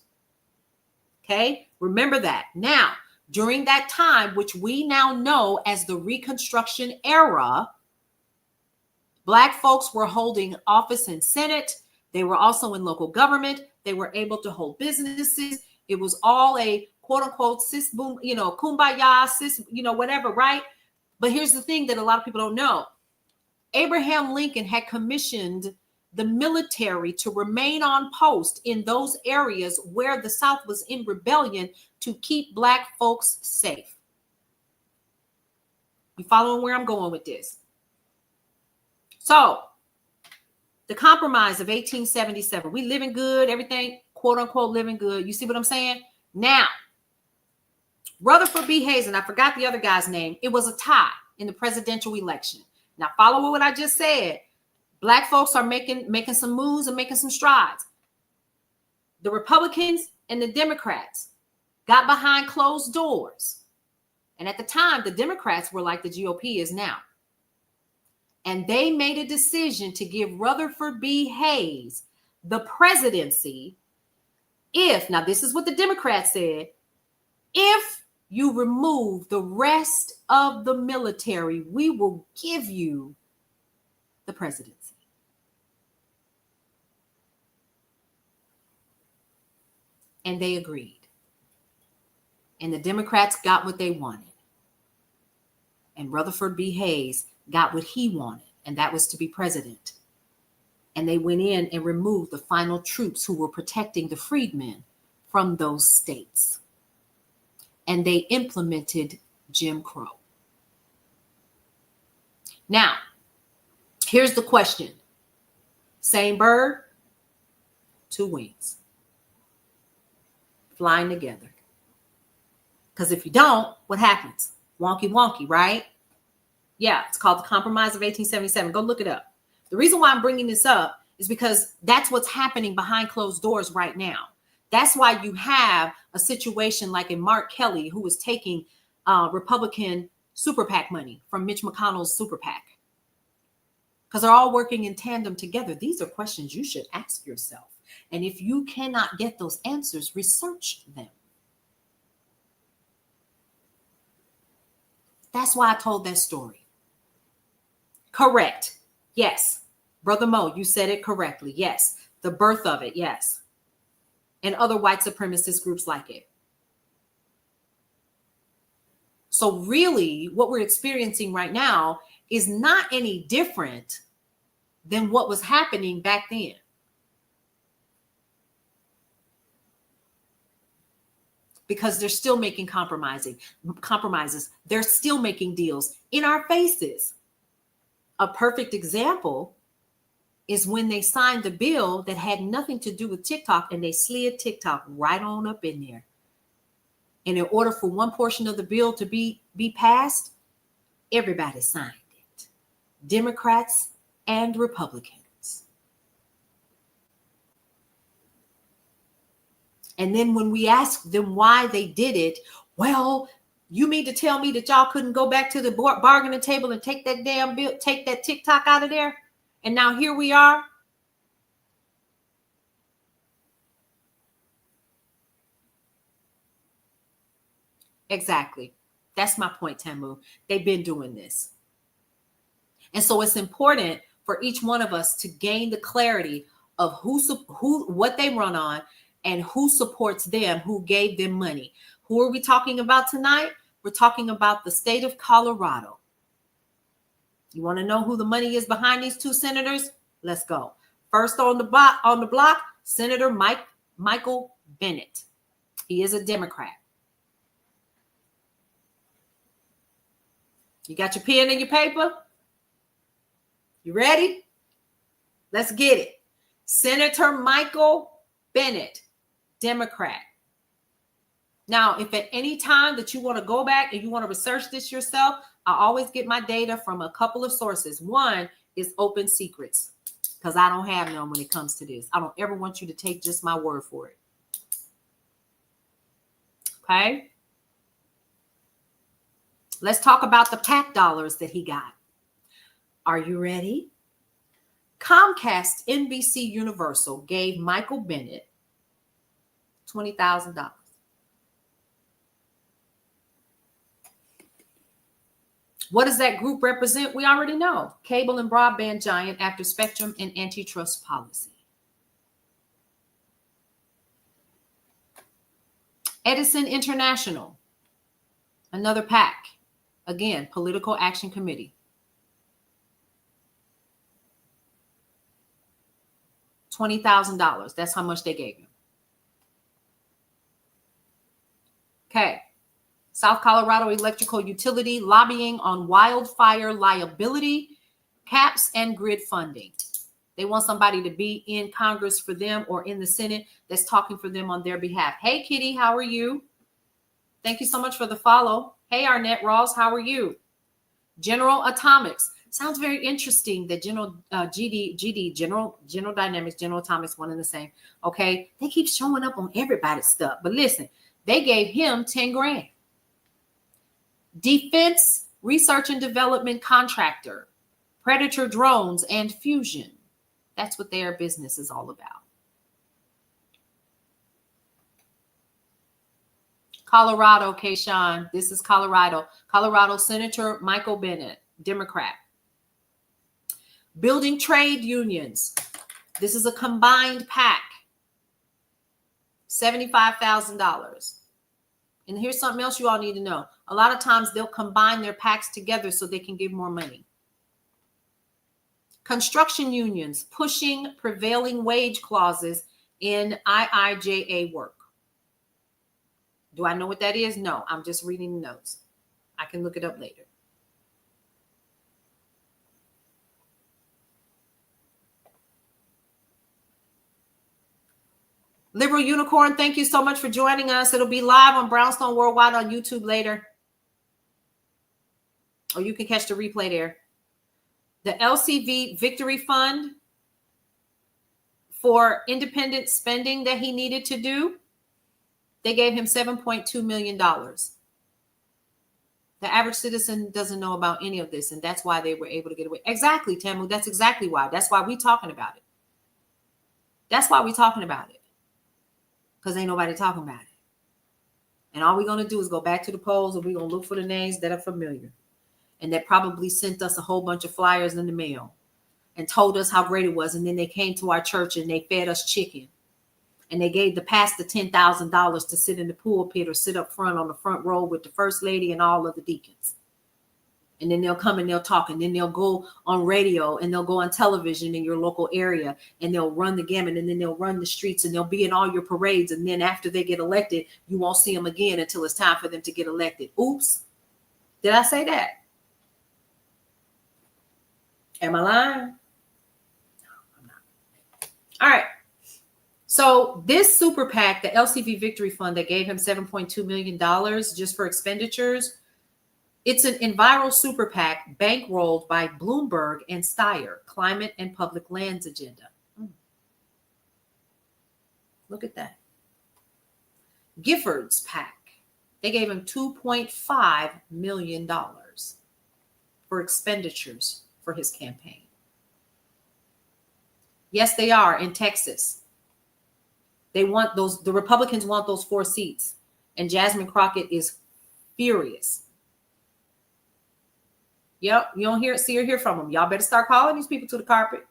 Okay, remember that. Now, during that time, which we now know as the Reconstruction era, Black folks were holding office in Senate. They were also in local government. They were able to hold businesses. It was all a quote unquote sis boom, kumbaya, sis, whatever, right? But here's the thing that a lot of people don't know. Abraham Lincoln had commissioned the military to remain on post in those areas where the South was in rebellion to keep Black folks safe. You following where I'm going with this? So the Compromise of 1877, we living good, everything, quote unquote, living good. You see what I'm saying? Now, Rutherford B. Hayes, and I forgot the other guy's name, it was a tie in the presidential election. Now, follow what I just said. Black folks are making some moves and making some strides. The Republicans and the Democrats got behind closed doors. And at the time, the Democrats were like the GOP is now. And they made a decision to give Rutherford B. Hayes the presidency if, now this is what the Democrats said, if you remove the rest of the military, we will give you the presidency. And they agreed. And the Democrats got what they wanted. And Rutherford B. Hayes got what he wanted, and that was to be president. And they went in and removed the final troops who were protecting the freedmen from those states. And they implemented Jim Crow. Now, here's the question. Same bird, two wings. Flying together. Because if you don't, what happens? Wonky, wonky, right? Yeah, it's called the Compromise of 1877. Go look it up. The reason why I'm bringing this up is because that's what's happening behind closed doors right now. That's why you have a situation like a Mark Kelly who was taking Republican super PAC money from Mitch McConnell's super PAC. Because they're all working in tandem together. These are questions you should ask yourself. And if you cannot get those answers, research them. That's why I told that story. Correct. Yes. Brother Mo, you said it correctly. Yes. The birth of it. Yes. And other white supremacist groups like it. So really, what we're experiencing right now is not any different than what was happening back then. Because they're still making compromises. They're still making deals in our faces. A perfect example is when they signed the bill that had nothing to do with TikTok, and they slid TikTok right on up in there. And in order for one portion of the bill to be passed, everybody signed it. Democrats and Republicans. And then when we asked them why they did it, well, you mean to tell me that y'all couldn't go back to the bargaining table and take that damn bill, take that TikTok out of there? And now here we are. Exactly. That's my point, Tamu. They've been doing this. And so it's important for each one of us to gain the clarity of what they run on and who supports them, who gave them money. Who are we talking about tonight? We're talking about the state of Colorado. You want to know who the money is behind these two senators? Let's go. First on the block, Senator Michael Bennet. He is a Democrat. You got your pen and your paper? You ready? Let's get it. Senator Michael Bennet, Democrat. Now, if at any time that you want to go back and you want to research this yourself, I always get my data from a couple of sources. One is Open Secrets, because I don't have none when it comes to this. I don't ever want you to take just my word for it. Okay? Let's talk about the PAC dollars that he got. Are you ready? Comcast NBC Universal gave Michael Bennet $20,000. What does that group represent? We already know. Cable and broadband giant after Spectrum and antitrust policy. Edison International, another PAC. Again, Political Action Committee. $20,000. That's how much they gave him. Okay. South Colorado Electrical Utility lobbying on wildfire liability caps and grid funding. They want somebody to be in Congress for them or in the Senate that's talking for them on their behalf. Hey, Kitty, how are you? Thank you so much for the follow. Hey, Arnett Ross, how are you? General Atomics. Sounds very interesting that General General Dynamics, General Atomics, one and the same. Okay, they keep showing up on everybody's stuff. But listen, they gave him 10 grand. Defense Research and Development Contractor, Predator Drones and Fusion. That's what their business is all about. Colorado, Kayshawn. This is Colorado. Colorado Senator Michael Bennet, Democrat. Building trade unions. This is a combined PAC. $75,000. And here's something else you all need to know. A lot of times they'll combine their PACs together so they can give more money. Construction unions pushing prevailing wage clauses in IIJA work. Do I know what that is? No, I'm just reading the notes. I can look it up later. Liberal Unicorn, thank you so much for joining us. It'll be live on Brownstone Worldwide on YouTube later. Or you can catch the replay there. The LCV Victory Fund for independent spending that he needed to do, they gave him $7.2 million. The average citizen doesn't know about any of this, and that's why they were able to get away. Exactly, Tamu. That's exactly why. That's why we're talking about it. That's why we're talking about it. Because ain't nobody talking about it. And all we're going to do is go back to the polls and we're going to look for the names that are familiar. And that probably sent us a whole bunch of flyers in the mail and told us how great it was. And then they came to our church and they fed us chicken. And they gave the pastor $10,000 to sit in the pulpit or sit up front on the front row with the first lady and all of the deacons. And then they'll come and they'll talk, and then they'll go on radio and they'll go on television in your local area and they'll run the gamut, and then they'll run the streets and they'll be in all your parades. And then after they get elected, you won't see them again until it's time for them to get elected. Oops. Did I say that? Am I lying? No, I'm not. All right. So this super PAC, the LCV Victory Fund that gave him $7.2 million just for expenditures, it's an environmental super PAC bankrolled by Bloomberg and Steyer, Climate and Public Lands Agenda. Look at that. Giffords PAC, they gave him $2.5 million for expenditures for his campaign. Yes, they are in Texas. They want those, the Republicans want those 4 seats, and Jasmine Crockett is furious. Yep, you don't see or hear from them. Y'all better start calling these people to the carpet.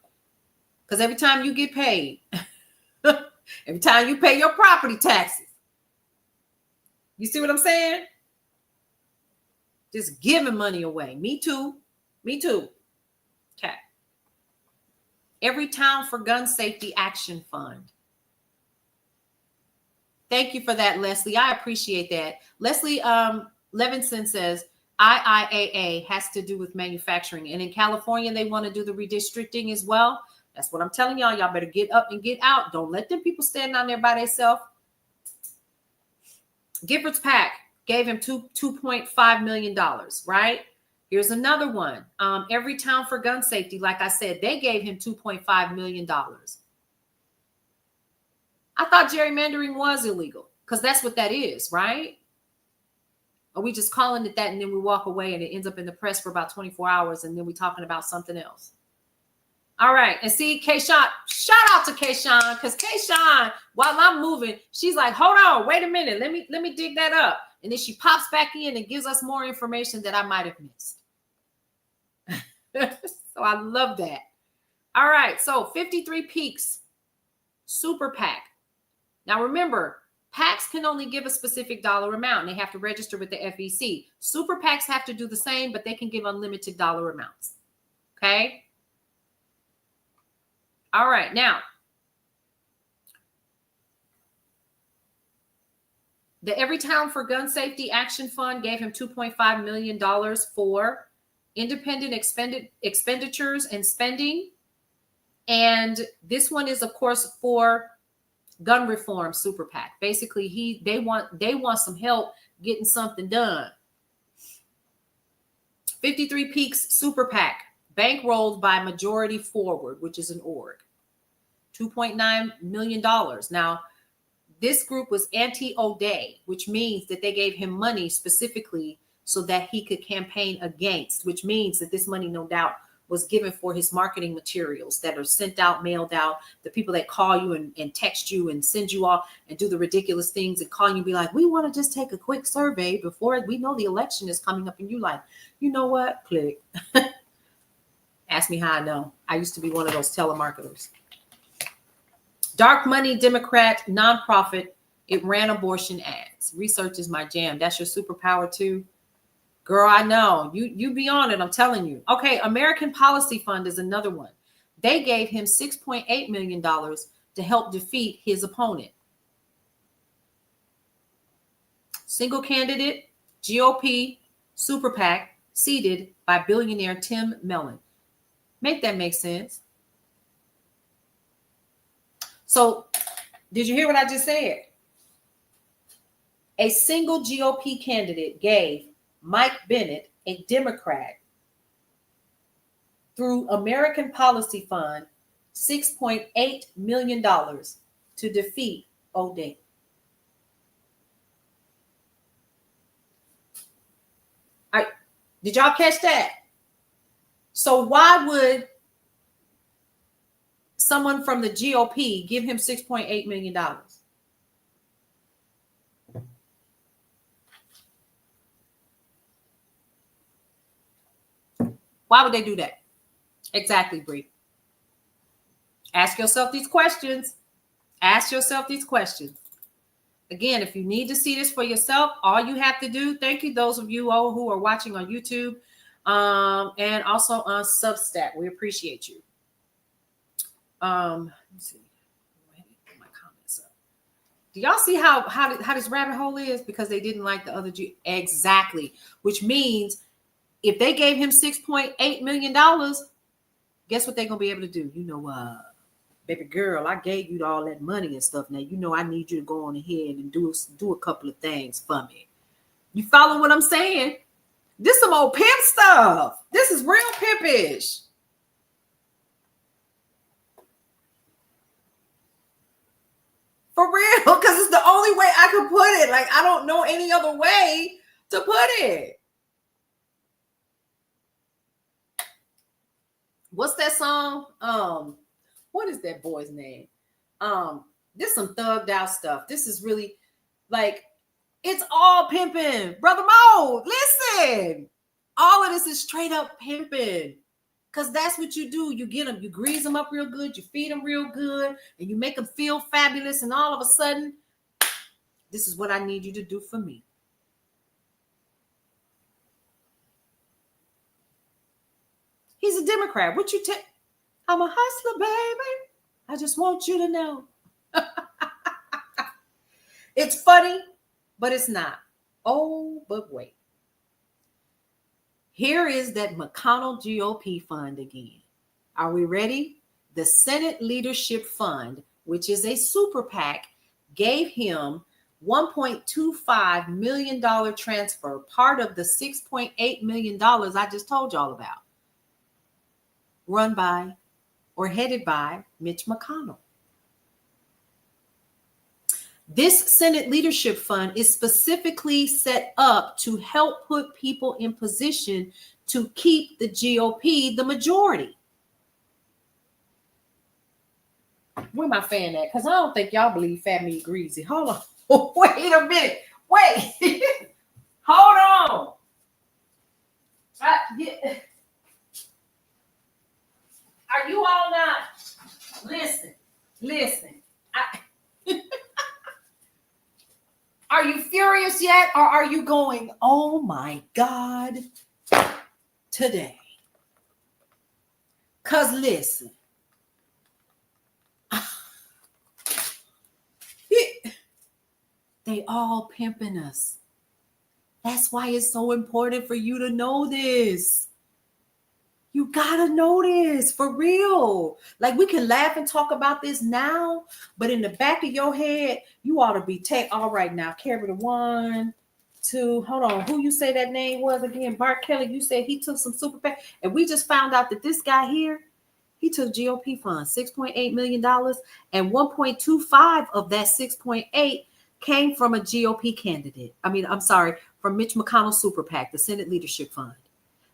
Because every time you get paid, every time you pay your property taxes, you see what I'm saying? Just giving money away. Me too. Me too. Okay. Every Town for Gun Safety Action Fund. Thank you for that, Leslie. I appreciate that. Leslie Levinson says IIAA has to do with manufacturing. And in California, they want to do the redistricting as well. That's what I'm telling y'all. Y'all better get up and get out. Don't let them people stand down there by themselves. Giffords PAC gave him $2.5 million, right? Here's another one. Every Town for Gun Safety, like I said, they gave him $2.5 million. I thought gerrymandering was illegal because that's what that is, right? Are we just calling it that and then we walk away and it ends up in the press for about 24 hours and then we're talking about something else? All right. And see, Kayshawn, shout out to Kayshawn, because Kayshawn, while I'm moving, she's like, hold on, wait a minute. Let me dig that up. And then she pops back in and gives us more information that I might have missed. So I love that. All right. So 53 Peaks Super PAC. Now remember, PACs can only give a specific dollar amount and they have to register with the FEC. Super PACs have to do the same, but they can give unlimited dollar amounts. Okay. All right. Now, the Every Town for Gun Safety Action Fund gave him $2.5 million for independent expenditures and spending. And this one is, of course, for gun reform super PAC. Basically, they want some help getting something done. 53 Peaks Super PAC, bankrolled by Majority Forward, which is an org. $2.9 million. Now, this group was anti-O'Day, which means that they gave him money specifically so that he could campaign against, which means that this money, no doubt, was given for his marketing materials that are sent out, mailed out, the people that call you and text you and send you off and do the ridiculous things and call you and be like, we want to just take a quick survey before we know the election is coming up. And you like, you know what? Click. Ask me how I know. I used to be one of those telemarketers. Dark money Democrat nonprofit. It ran abortion ads. Research is my jam. That's your superpower too. Girl, I know. You be on it, I'm telling you. Okay, American Policy Fund is another one. They gave him $6.8 million to help defeat his opponent. Single candidate, GOP, Super PAC, seated by billionaire Tim Mellon. Make that make sense? So, did you hear what I just said? A single GOP candidate gave Mike Bennett, a Democrat, through American Policy Fund, $6.8 million to defeat O'Day. Did y'all catch that? So why would someone from the GOP give him $6.8 million? Why would they do that? Exactly, Bree. Ask yourself these questions. Ask yourself these questions. Again, if you need to see this for yourself, all you have to do, thank you, those of you all who are watching on YouTube and also on Substack. We appreciate you. Let's see. Put my comments up. Do y'all see how this rabbit hole is? Because they didn't like the other exactly, which means if they gave him $6.8 million, guess what they're going to be able to do? You know, baby girl, I gave you all that money and stuff. Now, you know, I need you to go on ahead and do a couple of things for me. You follow what I'm saying? This some old pimp stuff. This is real pimpish. For real, because it's the only way I could put it. Like, I don't know any other way to put it. What's that song? What is that boy's name? This is some thugged out stuff. This is really like, it's all pimping. Brother Mo, listen. All of this is straight up pimping. Because that's what you do. You get them, you grease them up real good, you feed them real good, and you make them feel fabulous. And all of a sudden, this is what I need you to do for me. He's a Democrat. What you take? I'm a hustler, baby. I just want you to know. It's funny, but it's not. Oh, but wait. Here is that McConnell GOP fund again. Are we ready? The Senate Leadership Fund, which is a super PAC, gave him $1.25 million transfer, part of the $6.8 million I just told y'all about, run by or headed by Mitch McConnell. This Senate Leadership Fund is specifically set up to help put people in position to keep the GOP the majority. Where my fan at? Because I don't think y'all believe Fat Meat Greasy. Hold on. Wait a minute. Wait. Hold on. Are you all not? Listen. Are you furious yet? Or are you going, oh my God, today? Because listen. They all pimping us. That's why it's so important for you to know this. You gotta know this for real. Like, we can laugh and talk about this now, but in the back of your head, you ought to be all right now. Carry the 1, 2, hold on. Who you say that name was again? Bart Kelly. You said he took some super PAC, and we just found out that this guy here, he took GOP funds, $6.8 million, and 1.25 of that 6.8 came from a GOP candidate. From Mitch McConnell's super PAC, the Senate Leadership Fund.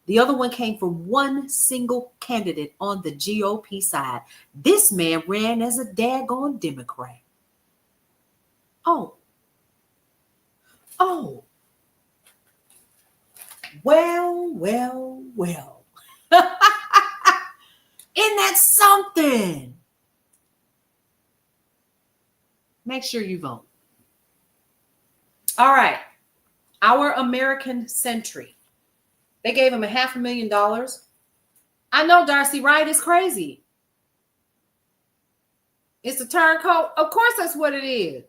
The other one came from one single candidate on the GOP side. This man ran as a daggone Democrat. Oh. Well. Isn't that something? Make sure you vote. All right. Our American Century. They gave him $500,000. I know, Darcy, right? It's crazy. It's a turncoat. Of course, that's what it is.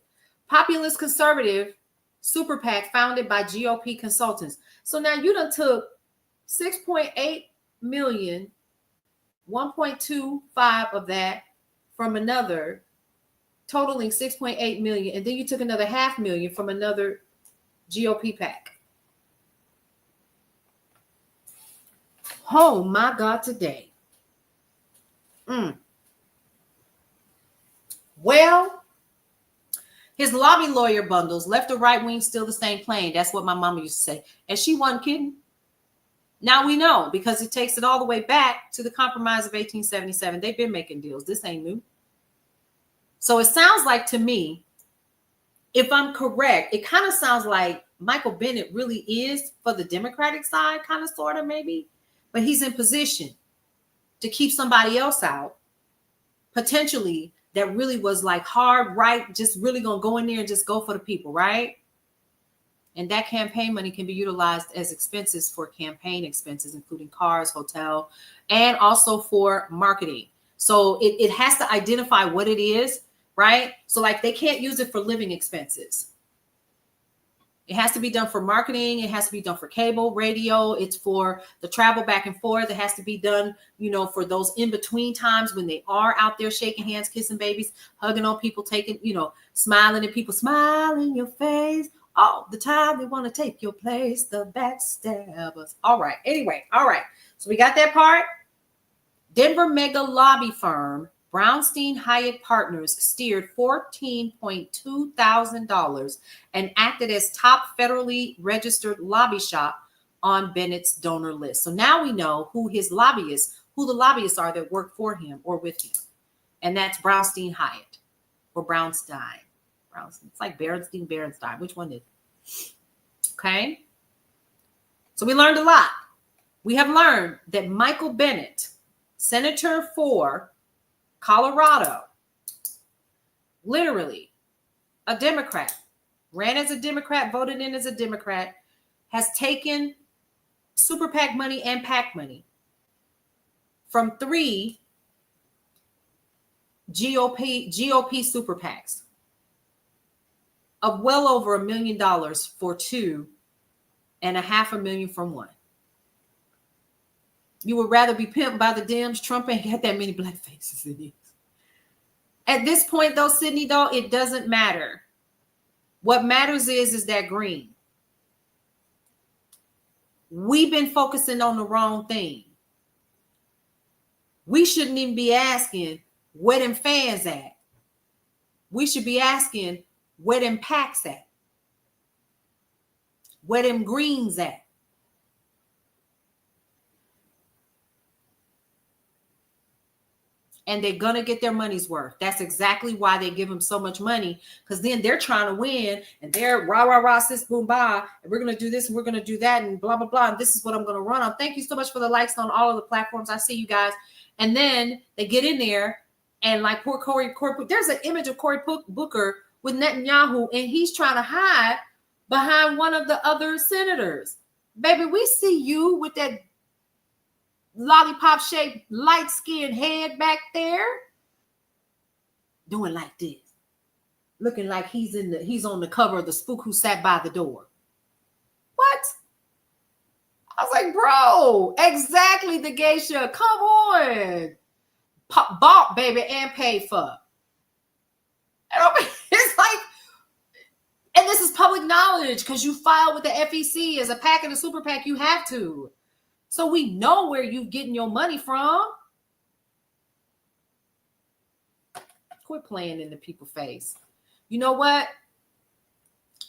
Populist conservative super PAC founded by GOP consultants. So now you done took 6.8 million, 1.25 of that from another, totaling 6.8 million. And then you took another $500,000 from another GOP PAC. Oh my God, today. Well, his lobby lawyer bundles, left or right wing, still the same plane. That's what my mama used to say. And she wasn't kidding. Now we know, because it takes it all the way back to the Compromise of 1877. They've been making deals. This ain't new. So it sounds like, to me, if I'm correct, it kind of sounds like Michael Bennet really is for the Democratic side, kind of, sort of, maybe. But he's in position to keep somebody else out, potentially, that really was like hard right, just really going to go in there and just go for the people, right? And that campaign money can be utilized as expenses for campaign expenses, including cars, hotel, and also for marketing. So it has to identify what it is, right? So like, they can't use it for living expenses. It has to be done for marketing. It has to be done for cable, radio. It's for the travel back and forth. It has to be done, for those in-between times when they are out there shaking hands, kissing babies, hugging on people, taking, smiling at people, smile in your face all the time. They want to take your place, the backstabbers. All right. Anyway. All right. So we got that part. Denver mega lobby firm Brownstein Hyatt Partners steered $14.2 thousand and acted as top federally registered lobby shop on Bennett's donor list. So now we know who the lobbyists are that work for him or with him. And that's Brownstein Hyatt or Brownstein. It's like Berenstein. Which one is it? Okay. So we learned a lot. We have learned that Michael Bennet, senator for Colorado, literally a Democrat, ran as a Democrat, voted in as a Democrat, has taken super PAC money and PAC money from 3 GOP super PACs. of well over $1 million for two and $500,000 from one. You would rather be pimped by the Dems. Trump ain't got that many black faces in it. At this point, though, Sydney, though, it doesn't matter. What matters is that green. We've been focusing on the wrong thing. We shouldn't even be asking where them fans at. We should be asking where them packs at. Where them greens at. And they're going to get their money's worth. That's exactly why they give them so much money, because then they're trying to win and they're rah, rah, rah, sis, boom, bah, and we're going to do this and we're going to do that and blah, blah, blah. And this is what I'm going to run on. Thank you so much for the likes on all of the platforms. I see you guys. And then they get in there and like poor Cory, there's an image of Cory Booker with Netanyahu, and he's trying to hide behind one of the other senators. Baby, we see you with that lollipop shaped light skinned head back there doing like this, looking like he's on the cover of The Spook Who Sat by the Door. What? I was like, bro, exactly, the geisha, come on, bought, baby, and paid for. It's like, and this is public knowledge because you filed with the FEC as a PAC and a super PAC. You have to. So we know where you're getting your money from. Quit playing in the people's face. You know what?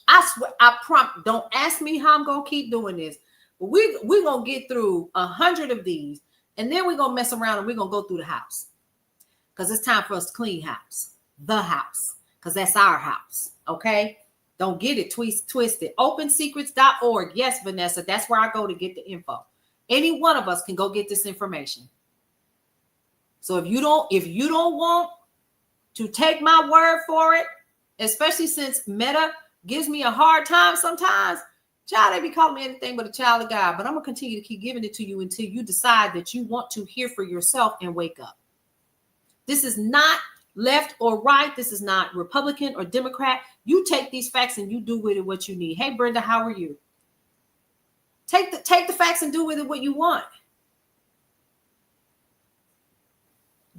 I swear, I prompt. Don't ask me how I'm gonna keep doing this, but we're gonna get through 100 of these, and then we're gonna mess around and we're gonna go through the house, because it's time for us to clean house, the house, because that's our house. Okay. Don't get it twisted. Opensecrets.org. Yes, Vanessa, that's where I go to get the info. Any one of us can go get this information. So if you don't want to take my word for it, especially since Meta gives me a hard time sometimes, child, they be calling me anything but a child of God. But I'm gonna continue to keep giving it to you until you decide that you want to hear for yourself and wake up. This is not left or right. This is not Republican or Democrat. You take these facts and you do with it what you need. Hey, Brenda, how are you? Take the facts and do with it what you want.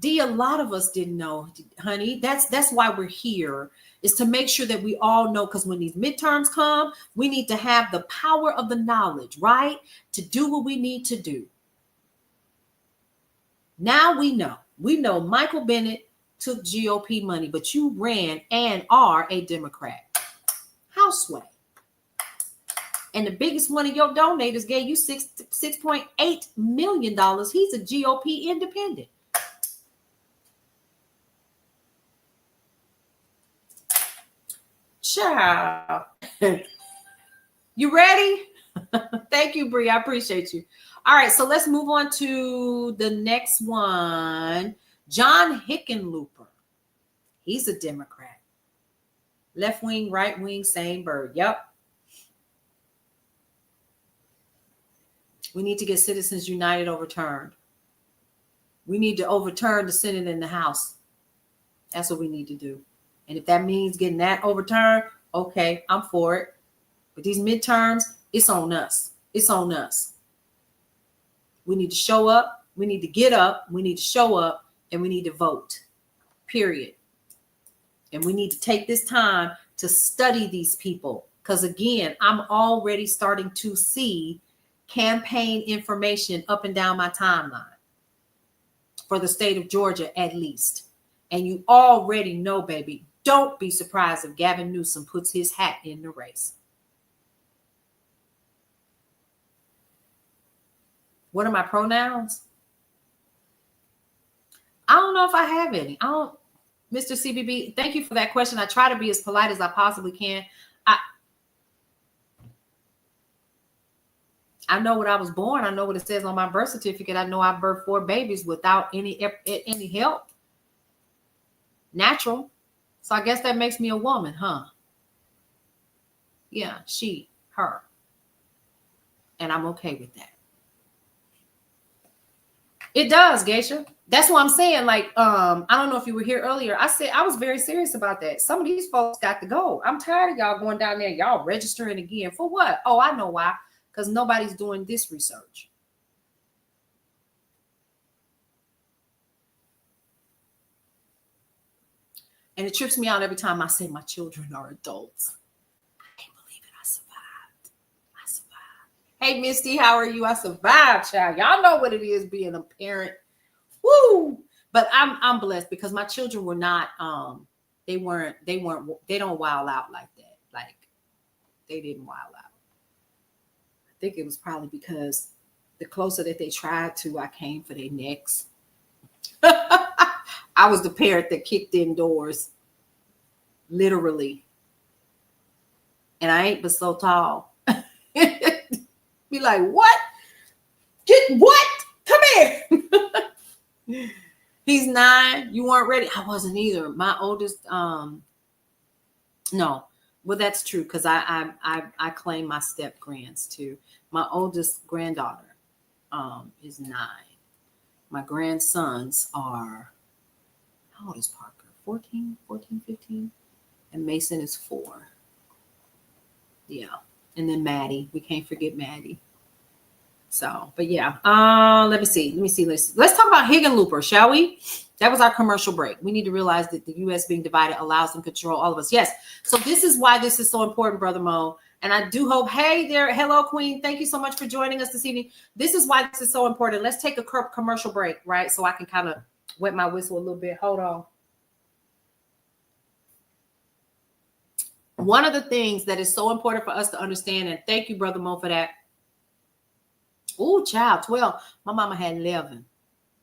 D, a lot of us didn't know, honey. That's why we're here, is to make sure that we all know, because when these midterms come, we need to have the power of the knowledge, right? To do what we need to do. Now we know. We know Michael Bennett took GOP money, but you ran and are a Democrat. Houseway. And the biggest one of your donators gave you $6.8 million. He's a GOP independent. Ciao. You ready? Thank you, Bree. I appreciate you. All right, so let's move on to the next one. John Hickenlooper. He's a Democrat. Left wing, right wing, same bird. Yep. We need to get Citizens United overturned. We need to overturn the Senate and the House. That's what we need to do. And if that means getting that overturned, okay, I'm for it. But these midterms, it's on us. It's on us. We need to show up. We need to get up. We need to show up. And we need to vote. Period. And we need to take this time to study these people. Because again, I'm already starting to see campaign information up and down my timeline for the state of Georgia, at least. And you already know, baby, don't be surprised if Gavin Newsom puts his hat in the race. What are my pronouns? I don't know if I have any. Mr. CBB, thank you for that question. I try to be as polite as I possibly can. I know what I was born. I know what it says on my birth certificate. I know I birthed 4 babies without any help. Natural. So I guess that makes me a woman, huh? Yeah, she, her. And I'm okay with that. It does, Geisha. That's what I'm saying. Like, I don't know if you were here earlier. I said I was very serious about that. Some of these folks got to go. I'm tired of y'all going down there, y'all registering again. For what? Oh, I know why. Because nobody's doing this research. And it trips me out every time I say my children are adults. I can't believe it. I survived. I survived. Hey, Misty, how are you? I survived, child. Y'all know what it is being a parent. Woo! But I'm blessed because my children were not they don't wild out like that. Like they didn't wild out. I think it was probably because the closer that they tried to, I came for their necks. I was the parent that kicked in doors, literally. And I ain't but so tall. Be like, what? Get what? Come here. He's 9. You weren't ready. I wasn't either. My oldest, no. Well, that's true because I claim my step grands too. My oldest granddaughter is 9. My grandsons are, how old is Parker? 14, 15. And Mason is 4. Yeah. And then Maddie. We can't forget Maddie. So, but yeah, let me see. Let's talk about Higginlooper, shall we? That was our commercial break. We need to realize that the U.S. being divided allows them to control all of us. Yes. So this is why this is so important, Brother Mo. And I do hope, hey there, hello, Queen. Thank you so much for joining us this evening. This is why this is so important. Let's take a commercial break, right? So I can kind of wet my whistle a little bit. Hold on. One of the things that is so important for us to understand, and thank you, Brother Mo, for that. Oh, child, 12. My mama had 11,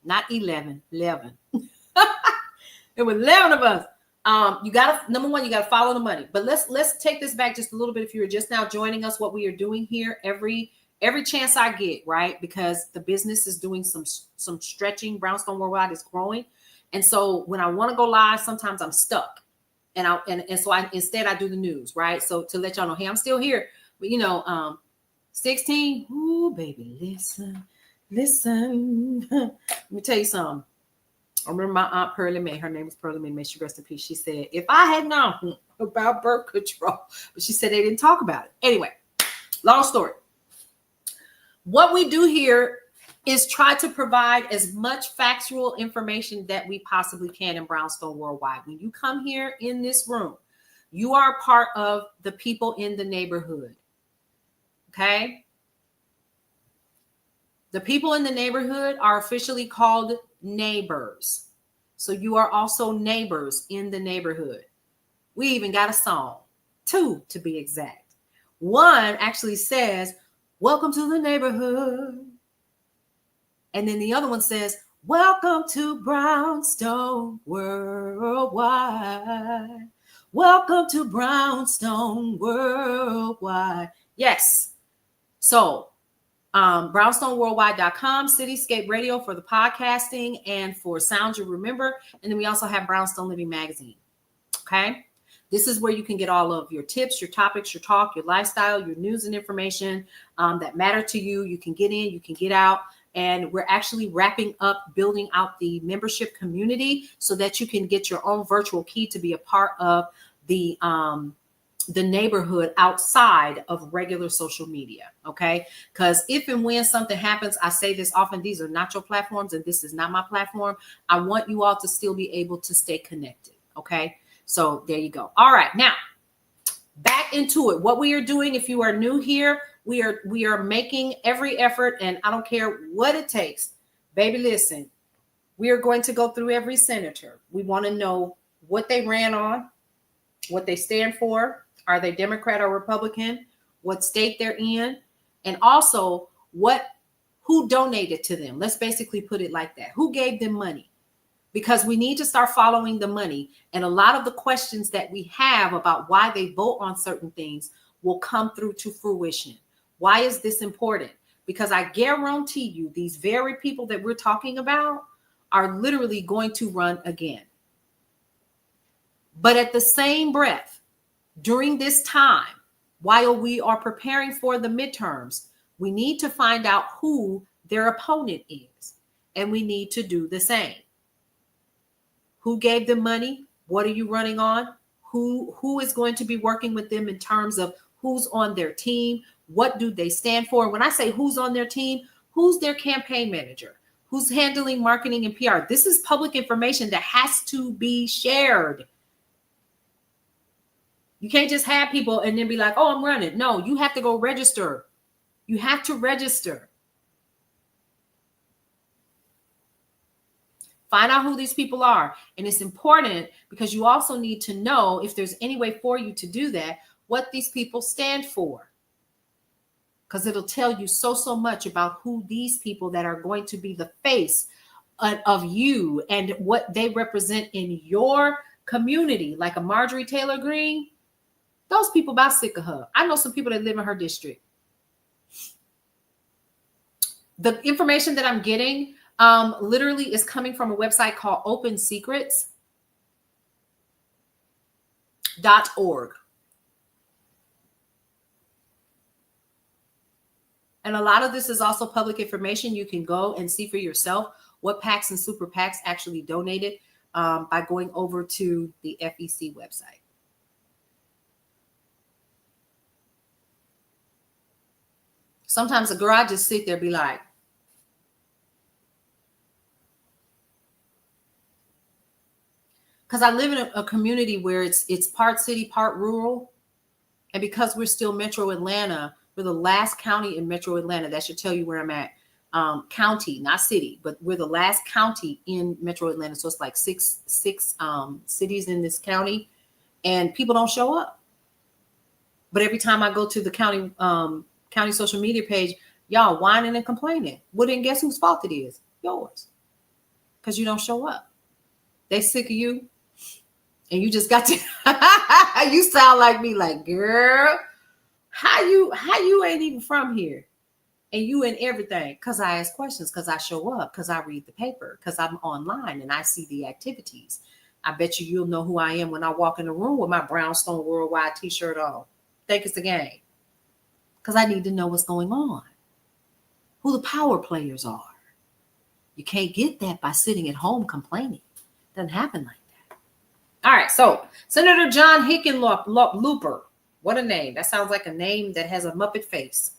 not 11, 11. It was 11 of us. You gotta, number one, you gotta follow the money. But let's take this back just a little bit. If you're just now joining us, what we are doing here every chance I get, right? Because the business is doing some stretching. Brownstone Worldwide is growing, and so when I want to go live, sometimes I'm stuck, and so instead I do the news, right? So to let y'all know, hey, I'm still here, but 16. Ooh, baby, listen. Let me tell you something. I remember my aunt Pearlie Mae. Her name was Pearlie Mae. May she rest in peace. She said, if I had known about birth control, but she said they didn't talk about it. Anyway, long story. What we do here is try to provide as much factual information that we possibly can in Brownstone Worldwide. When you come here in this room, you are a part of the people in the neighborhood. Okay. The people in the neighborhood are officially called neighbors. So you are also neighbors in the neighborhood. We even got a song, 2 to be exact. One actually says, welcome to the neighborhood. And then the other one says, welcome to Brownstone Worldwide. Welcome to Brownstone Worldwide. Yes. So brownstoneworldwide.com, Cityscape Radio for the podcasting and for Sounds You Remember. And then we also have Brownstone Living Magazine. Okay. This is where you can get all of your tips, your topics, your talk, your lifestyle, your news and information that matter to you. You can get in, you can get out. And we're actually wrapping up building out the membership community so that you can get your own virtual key to be a part of the neighborhood outside of regular social media. Okay. Because if and when something happens, I say this often, these are not your platforms and this is not my platform. I want you all to still be able to stay connected. Okay. So there you go. All right. Now back into it. What we are doing, if you are new here, we are making every effort, and I don't care what it takes. Baby, listen, we are going to go through every senator. We want to know what they ran on, what they stand for. Are they Democrat or Republican? What state they're in? And also who donated to them? Let's basically put it like that. Who gave them money? Because we need to start following the money. And a lot of the questions that we have about why they vote on certain things will come through to fruition. Why is this important? Because I guarantee you, these very people that we're talking about are literally going to run again. But at the same breath, during this time, while we are preparing for the midterms, we need to find out who their opponent is. and we need to do the same. Who gave them money? What are you running on? Who is going to be working with them in terms of who's on their team? What do they stand for? When I say who's on their team, who's their campaign manager? Who's handling marketing and PR? This is public information that has to be shared. You can't just have people and then be like, oh, I'm running. No, you have to go register. You have to register. Find out who these people are. And it's important because you also need to know, if there's any way for you to do that, what these people stand for. Because it'll tell you so much about who these people that are going to be the face of you and what they represent in your community. Like a Marjorie Taylor Greene, those people about sick of her. I know some people that live in her district. The information that I'm getting literally is coming from a website called opensecrets.org. And a lot of this is also public information. You can go and see for yourself what PACs and super PACs actually donated by going over to the FEC website. Sometimes a girl, I just sit there and be like, because I live in a community where it's part city, part rural. And because we're still Metro Atlanta, we're the last county in Metro Atlanta. That should tell you where I'm at. County, not city, but we're the last county in Metro Atlanta. So it's like six cities in this county, and people don't show up. But every time I go to the county social media page, y'all whining and complaining. Well, then guess whose fault it is? Yours. Because you don't show up. They sick of you. And you just got to, you sound like me, like, girl, how you ain't even from here? And you in everything. Because I ask questions, because I show up, because I read the paper, because I'm online and I see the activities. I bet you'll know who I am when I walk in the room with my Brownstone Worldwide t-shirt on. Think it's a game. Because I need to know what's going on. Who the power players are. You can't get that by sitting at home complaining. It doesn't happen like that. All right, so Senator John Hickenlooper. What a name. That sounds like a name that has a Muppet face.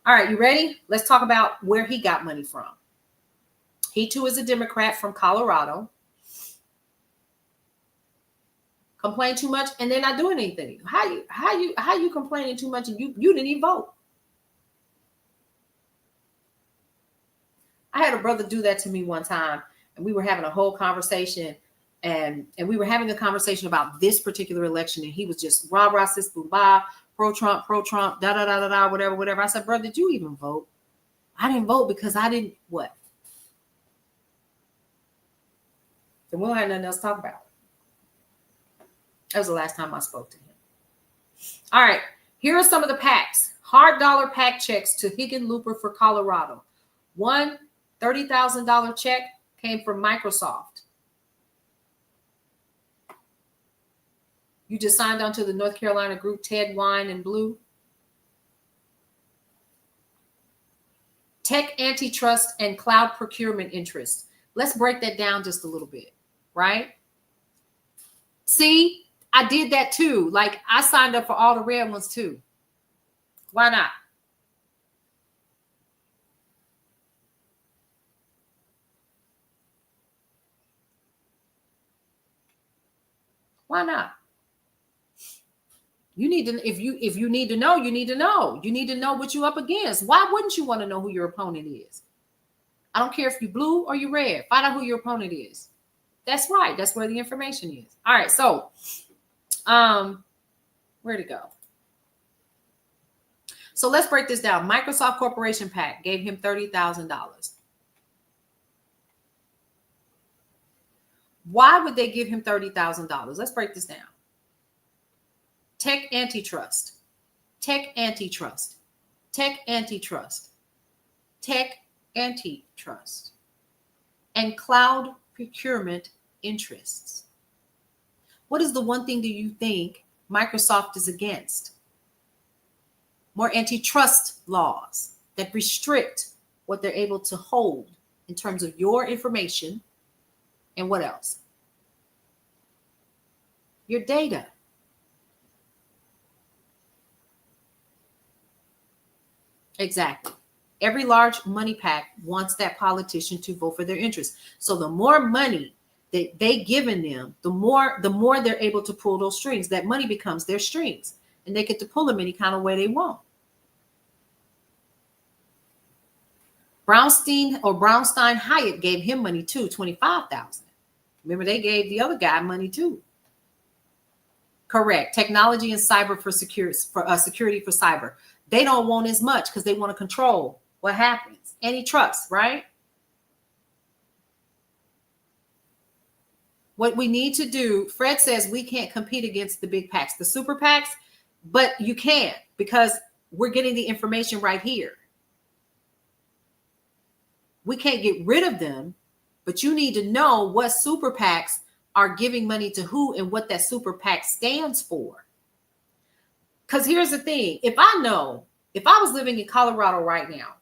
All right, you ready? Let's talk about where he got money from. He too is a Democrat from Colorado. Complain too much and they're not doing anything. How you complaining too much and you didn't even vote? I had a brother do that to me one time, and we were having a whole conversation. And we were having a conversation about this particular election, and he was just rah, sis, boom, bah, pro-Trump, da, whatever. I said, bro, did you even vote? I didn't vote because I didn't what? Then we don't have nothing else to talk about. That was the last time I spoke to him. All right, here are some of the PACs. Hard dollar PAC checks to Hickenlooper for Colorado. One $30,000 check came from Microsoft. You just signed on to the North Carolina group Ted Wine and Blue. Tech antitrust and cloud procurement interests. Let's break that down just a little bit, right? See, I did that too. Like I signed up for all the red ones too. Why not? Why not? You need to, if you need to know, you need to know. You need to know what you're up against. Why wouldn't you want to know who your opponent is? I don't care if you blue or you red. Find out who your opponent is. That's right. That's where the information is. All right. So, where'd it go? So let's break this down. Microsoft Corporation PAC gave him $30,000. Why would they give him $30,000? Let's break this down. Tech antitrust, tech antitrust, tech antitrust, tech antitrust, and cloud procurement interests. What is the one thing that you think Microsoft is against? More antitrust laws that restrict what they're able to hold in terms of your information. And what else? Your data. Exactly. Every large money pack wants that politician to vote for their interests. So the more money that they given them, the more they're able to pull those strings. That money becomes their strings, and they get to pull them any kind of way they want. Brownstein Hyatt gave him money too, $25,000. Remember, they gave the other guy money too. Correct. Technology and cyber for security for cyber. They don't want as much because they want to control what happens. Antitrust, right? What we need to do, Fred says we can't compete against the big PACs, the super PACs, but you can, because we're getting the information right here. We can't get rid of them, but you need to know what super PACs are giving money to who and what that super PAC stands for. Because here's the thing. If I was living in Colorado right now,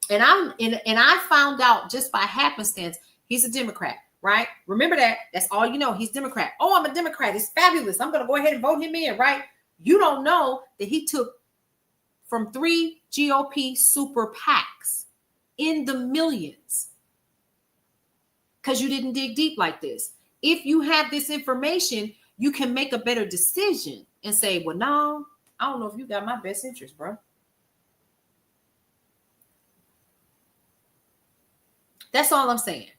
and I found out just by happenstance, he's a Democrat, right? Remember that. That's all you know. He's Democrat. Oh, I'm a Democrat. It's fabulous. I'm going to go ahead and vote him in, right? You don't know that he took from 3 GOP super PACs in the millions because you didn't dig deep like this. If you have this information, you can make a better decision and say, well, no, I don't know if you got my best interest, bro. That's all I'm saying.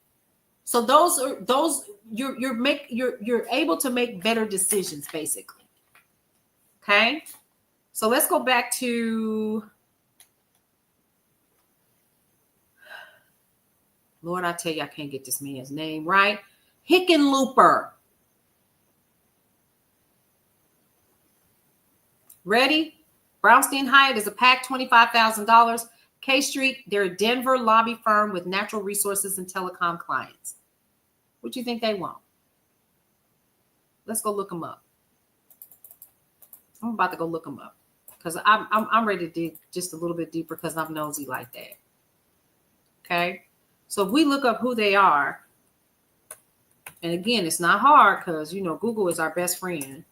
So you're able to make better decisions, basically. Okay. So let's go back to, Lord, I tell you, I can't get this man's name right. Hickenlooper. Ready? Brownstein Hyatt is a PAC, $25,000. K Street, they're a Denver lobby firm with natural resources and telecom clients. What do you think they want? Let's go look them up. I'm about to go look them up because I'm ready to dig just a little bit deeper because I'm nosy like that. Okay, so if we look up who they are, and again, it's not hard because Google is our best friend.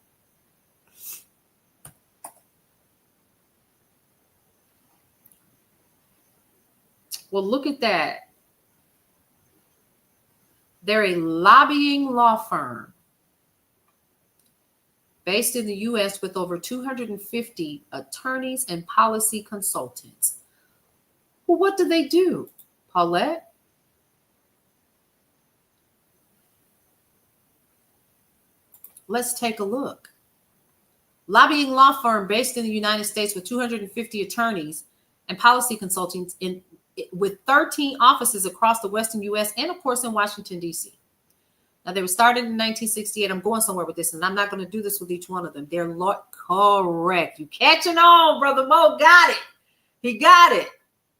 Well, look at that. They're a lobbying law firm based in the U.S. with over 250 attorneys and policy consultants. Well, what do they do, Paulette? Let's take a look. Lobbying law firm based in the United States with 250 attorneys and policy consultants with 13 offices across the Western U.S. and, of course, in Washington, D.C. Now, they were started in 1968. I'm going somewhere with this, and I'm not going to do this with each one of them. They're correct. You catching on, Brother Mo. Got it. He got it.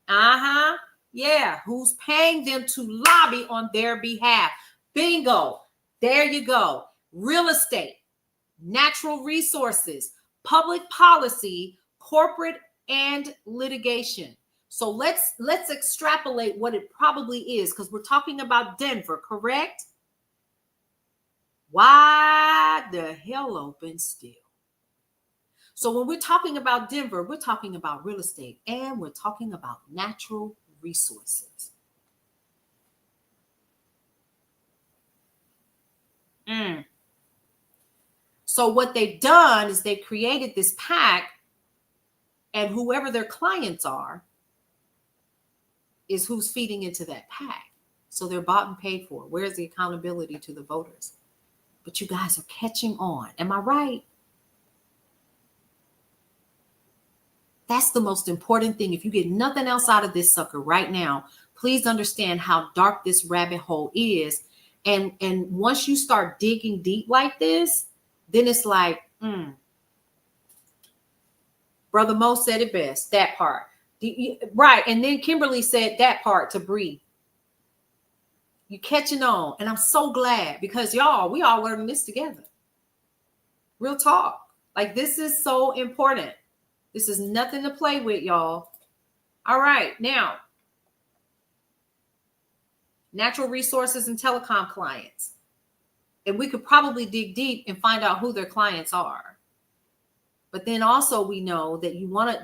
Uh-huh. Yeah. Who's paying them to lobby on their behalf? Bingo. There you go. Real estate, natural resources, public policy, corporate, and litigation. So let's extrapolate what it probably is, because we're talking about Denver, correct? Why the hell open still? So when we're talking about Denver, we're talking about real estate and we're talking about natural resources. So what they've done is they created this PAC, and whoever their clients are is who's feeding into that PAC. So they're bought and paid for. Where's the accountability to the voters? But you guys are catching on. Am I right? That's the most important thing. If you get nothing else out of this sucker right now, please understand how dark this rabbit hole is. And once you start digging deep like this, then it's like, Brother Mo said it best, that part. Right. And then Kimberly said that part to Bree. You catching on. And I'm so glad, because y'all, we all learning this together. Real talk. Like, this is so important. This is nothing to play with, y'all. All right. Now, natural resources and telecom clients. And we could probably dig deep and find out who their clients are. But then also we know that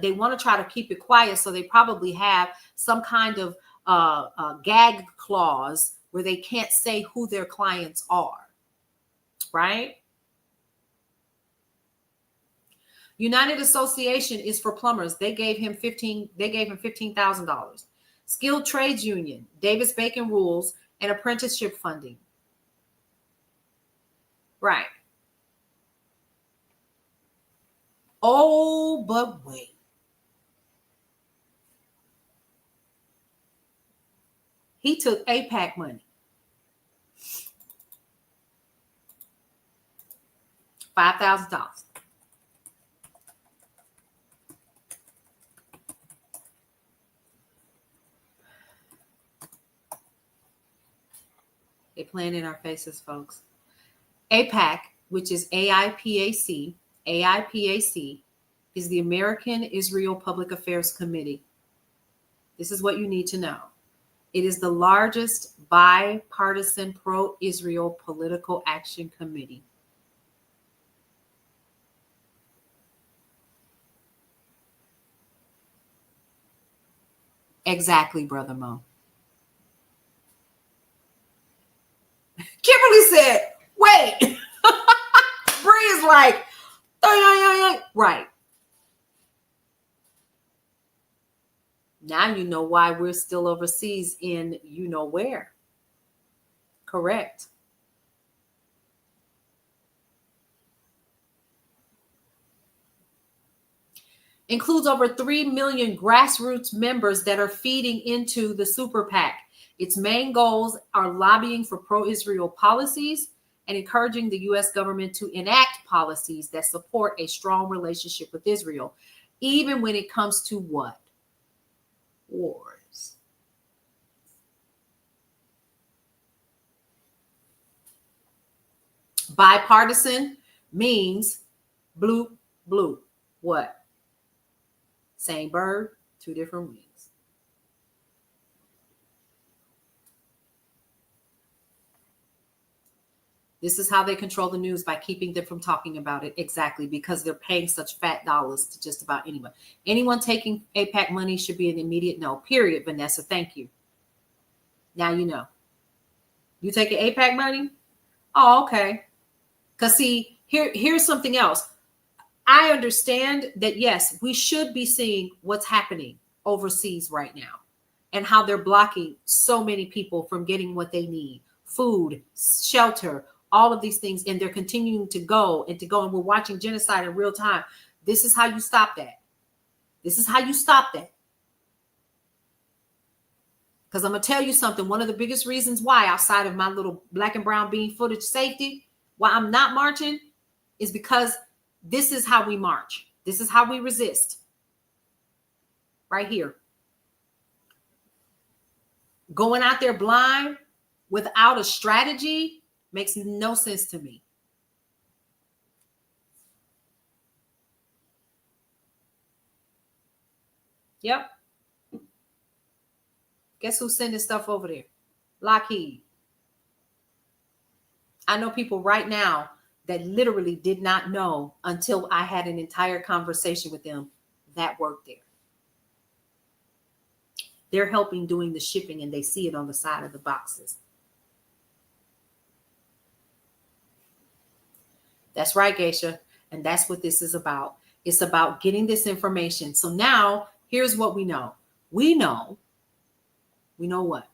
they want to try to keep it quiet, so they probably have some kind of gag clause where they can't say who their clients are, right? United Association is for plumbers. They gave him $15,000. Skilled Trades Union, Davis-Bacon rules, and apprenticeship funding. Right. Oh, but wait. He took AIPAC money. $5,000. They're playing in our faces, folks. AIPAC, which is AIPAC, is the American Israel Public Affairs Committee. This is what you need to know. It is the largest bipartisan pro-Israel political action committee. Exactly, Brother Mo. Kimberly said, wait. Bree is like, right. Now you know why we're still overseas in you know where. Correct. Includes over 3 million grassroots members that are feeding into the super PAC. Its main goals are lobbying for pro-Israel policies and encouraging the U.S. government to enact policies that support a strong relationship with Israel, even when it comes to what? Wars. Bipartisan means blue, blue. What? Same bird, two different wings. This is how they control the news, by keeping them from talking about it. Exactly, because they're paying such fat dollars to just about anyone. Anyone taking AIPAC money should be an immediate no, period, Vanessa. Thank you. Now you know. You taking AIPAC money? Oh, okay. Because see, here's something else. I understand that, yes, we should be seeing what's happening overseas right now and how they're blocking so many people from getting what they need. Food, shelter, all of these things, and they're continuing to go, and we're watching genocide in real time. This is how you stop that. This is how you stop that. Because I'm going to tell you something. One of the biggest reasons why, outside of my little black and brown bean footage safety, why I'm not marching is because this is how we march. This is how we resist. Right here. Going out there blind without a strategy makes no sense to me. Yep. Guess who's sending stuff over there? Lockheed. I know people right now that literally did not know until I had an entire conversation with them that worked there. They're helping doing the shipping, and they see it on the side of the boxes. That's right, Geisha. And that's what this is about. It's about getting this information. So now here's what we know. We know what?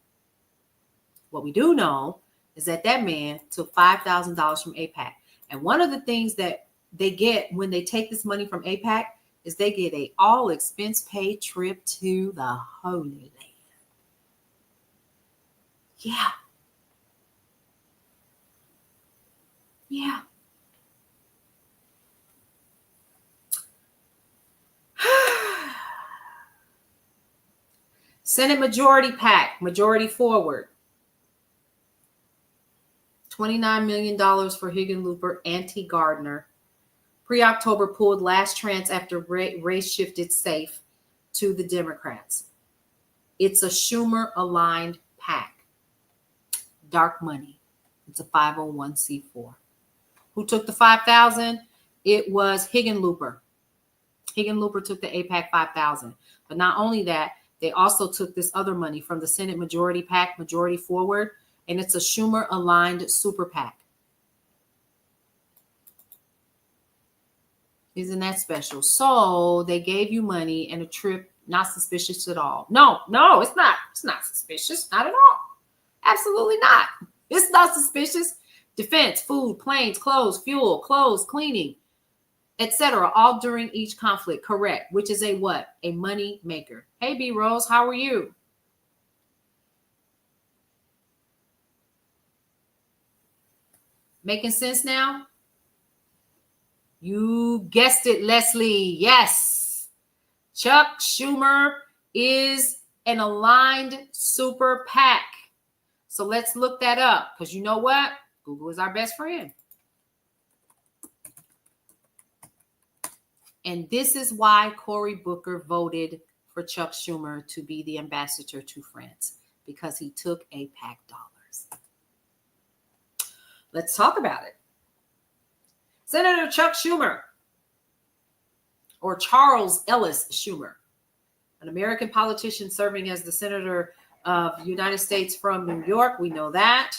What we do know is that man took $5,000 from AIPAC. And one of the things that they get when they take this money from AIPAC is they get a all expense paid trip to the Holy Land. Yeah. Yeah. Senate Majority PAC, Majority Forward. $29 million for Hickenlooper, anti-Gardner. Pre-October pulled last trance after race shifted safe to the Democrats. It's a Schumer-aligned PAC. dark money. It's a 501c4. Who took the 5,000? It was Hickenlooper. Hickenlooper took the AIPAC 5,000. But not only that, they also took this other money from the Senate Majority PAC, Majority Forward, and it's a Schumer-aligned super PAC. Isn't that special? So they gave you money and a trip, not suspicious at all. No, it's not. It's not suspicious. Not at all. Absolutely not. It's not suspicious. Defense, food, planes, clothes, fuel, cleaning, etc. All during each conflict. Correct. Which is a what? A money maker. Hey, B Rose, how are you? Making sense now? You guessed it, Leslie. Yes. Chuck Schumer is an aligned super PAC. So let's look that up, because you know what? Google is our best friend. And this is why Cory Booker voted for Chuck Schumer to be the ambassador to France, because he took AIPAC dollars. Let's talk about it. Senator Chuck Schumer, or Charles Ellis Schumer, an American politician serving as the Senator of the United States from New York. We know that.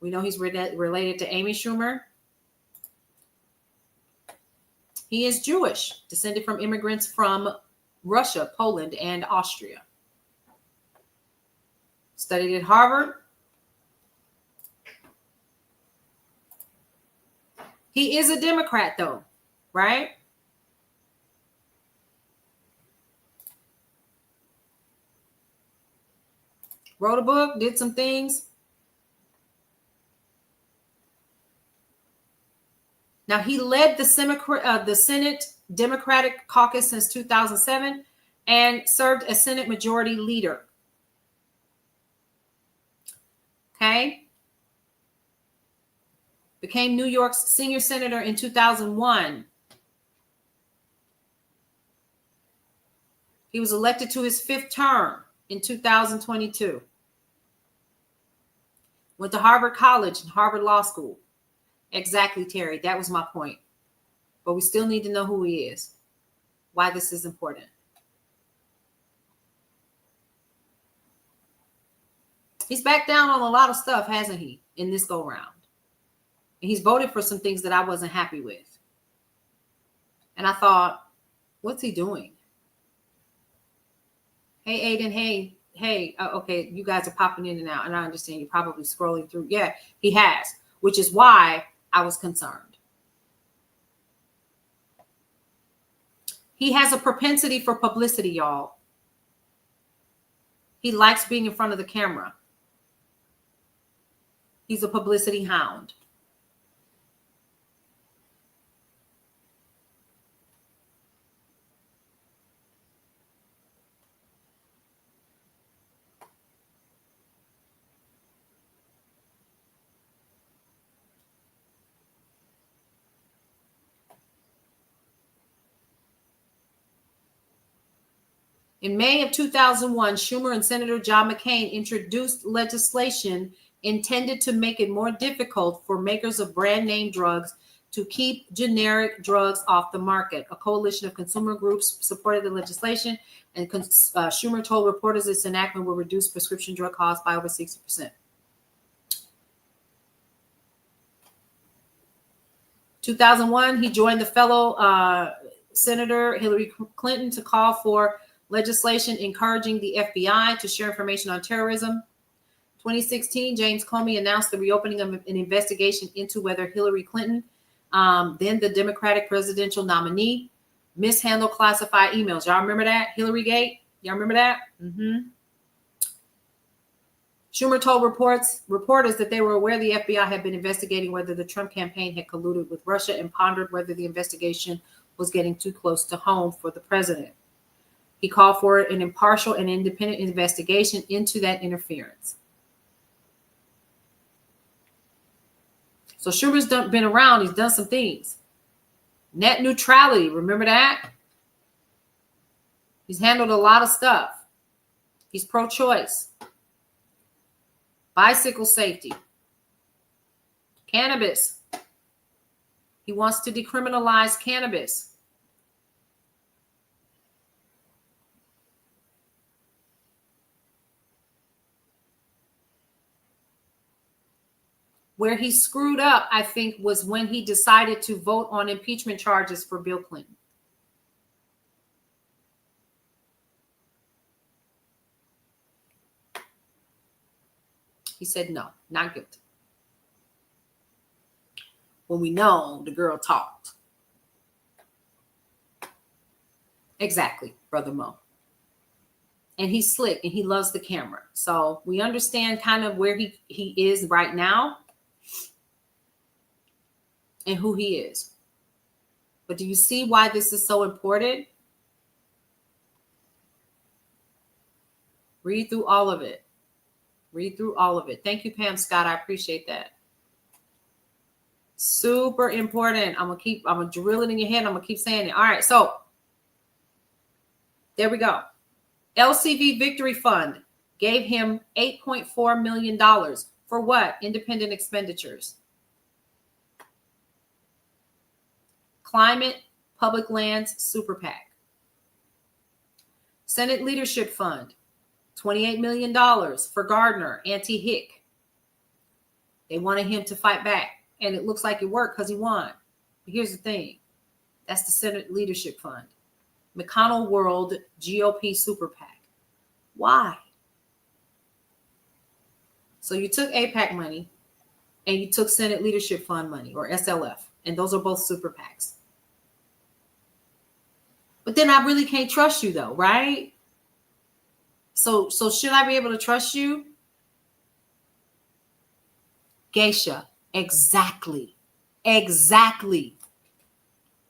We know he's related to Amy Schumer. He is Jewish, descended from immigrants from Russia, Poland, and Austria. Studied at Harvard. He is a Democrat, though, right? Wrote a book, did some things. Now, he led the Senate Democratic Caucus since 2007 and served as Senate Majority Leader. Okay. Became New York's senior senator in 2001. He was elected to his 5th term in 2022. Went to Harvard College and Harvard Law School. Exactly, Terry. That was my point. But we still need to know who he is, why this is important. He's backed down on a lot of stuff, hasn't he, in this go-round? And he's voted for some things that I wasn't happy with. And I thought, what's he doing? Hey, Aiden, hey. Okay, you guys are popping in and out, and I understand you're probably scrolling through. Yeah, he has, which is why I was concerned. He has a propensity for publicity, y'all. He likes being in front of the camera. He's a publicity hound. In May of 2001, Schumer and Senator John McCain introduced legislation intended to make it more difficult for makers of brand name drugs to keep generic drugs off the market. A coalition of consumer groups supported the legislation, and Schumer told reporters its enactment will reduce prescription drug costs by over 60%. 2001, he joined the fellow Senator Hillary Clinton to call for legislation encouraging the FBI to share information on terrorism. 2016, James Comey announced the reopening of an investigation into whether Hillary Clinton, then the Democratic presidential nominee, mishandled classified emails. Y'all remember that? Hillary Gate? Y'all remember that? Schumer told reporters that they were aware the FBI had been investigating whether the Trump campaign had colluded with Russia and pondered whether the investigation was getting too close to home for the president. He called for an impartial and independent investigation into that interference. So Schumer's been around. He's done some things. Net neutrality. Remember that? He's handled a lot of stuff. He's pro-choice, bicycle safety, cannabis. He wants to decriminalize cannabis. Where he screwed up, I think, was when he decided to vote on impeachment charges for Bill Clinton. He said, no, not guilty. When we know the girl talked. Exactly, Brother Mo. And he's slick and he loves the camera. So we understand kind of where he is right now and who he is. But do you see why this is so important? Read through all of it. Read through all of it. Thank you, Pam Scott. I appreciate that. Super important. I'm gonna drill it in your head. I'm gonna keep saying it. All right, so there we go. LCV Victory Fund gave him $8.4 million for what? Independent expenditures. Climate Public Lands Super PAC. Senate Leadership Fund, $28 million for Gardner, anti-Hick. They wanted him to fight back, and it looks like it worked because he won. But here's the thing. That's the Senate Leadership Fund. McConnell World GOP Super PAC. Why? So you took APAC money and you took Senate Leadership Fund money, or SLF, and those are both super PACs. But then I really can't trust you though, right? So should I be able to trust you? Geisha, exactly.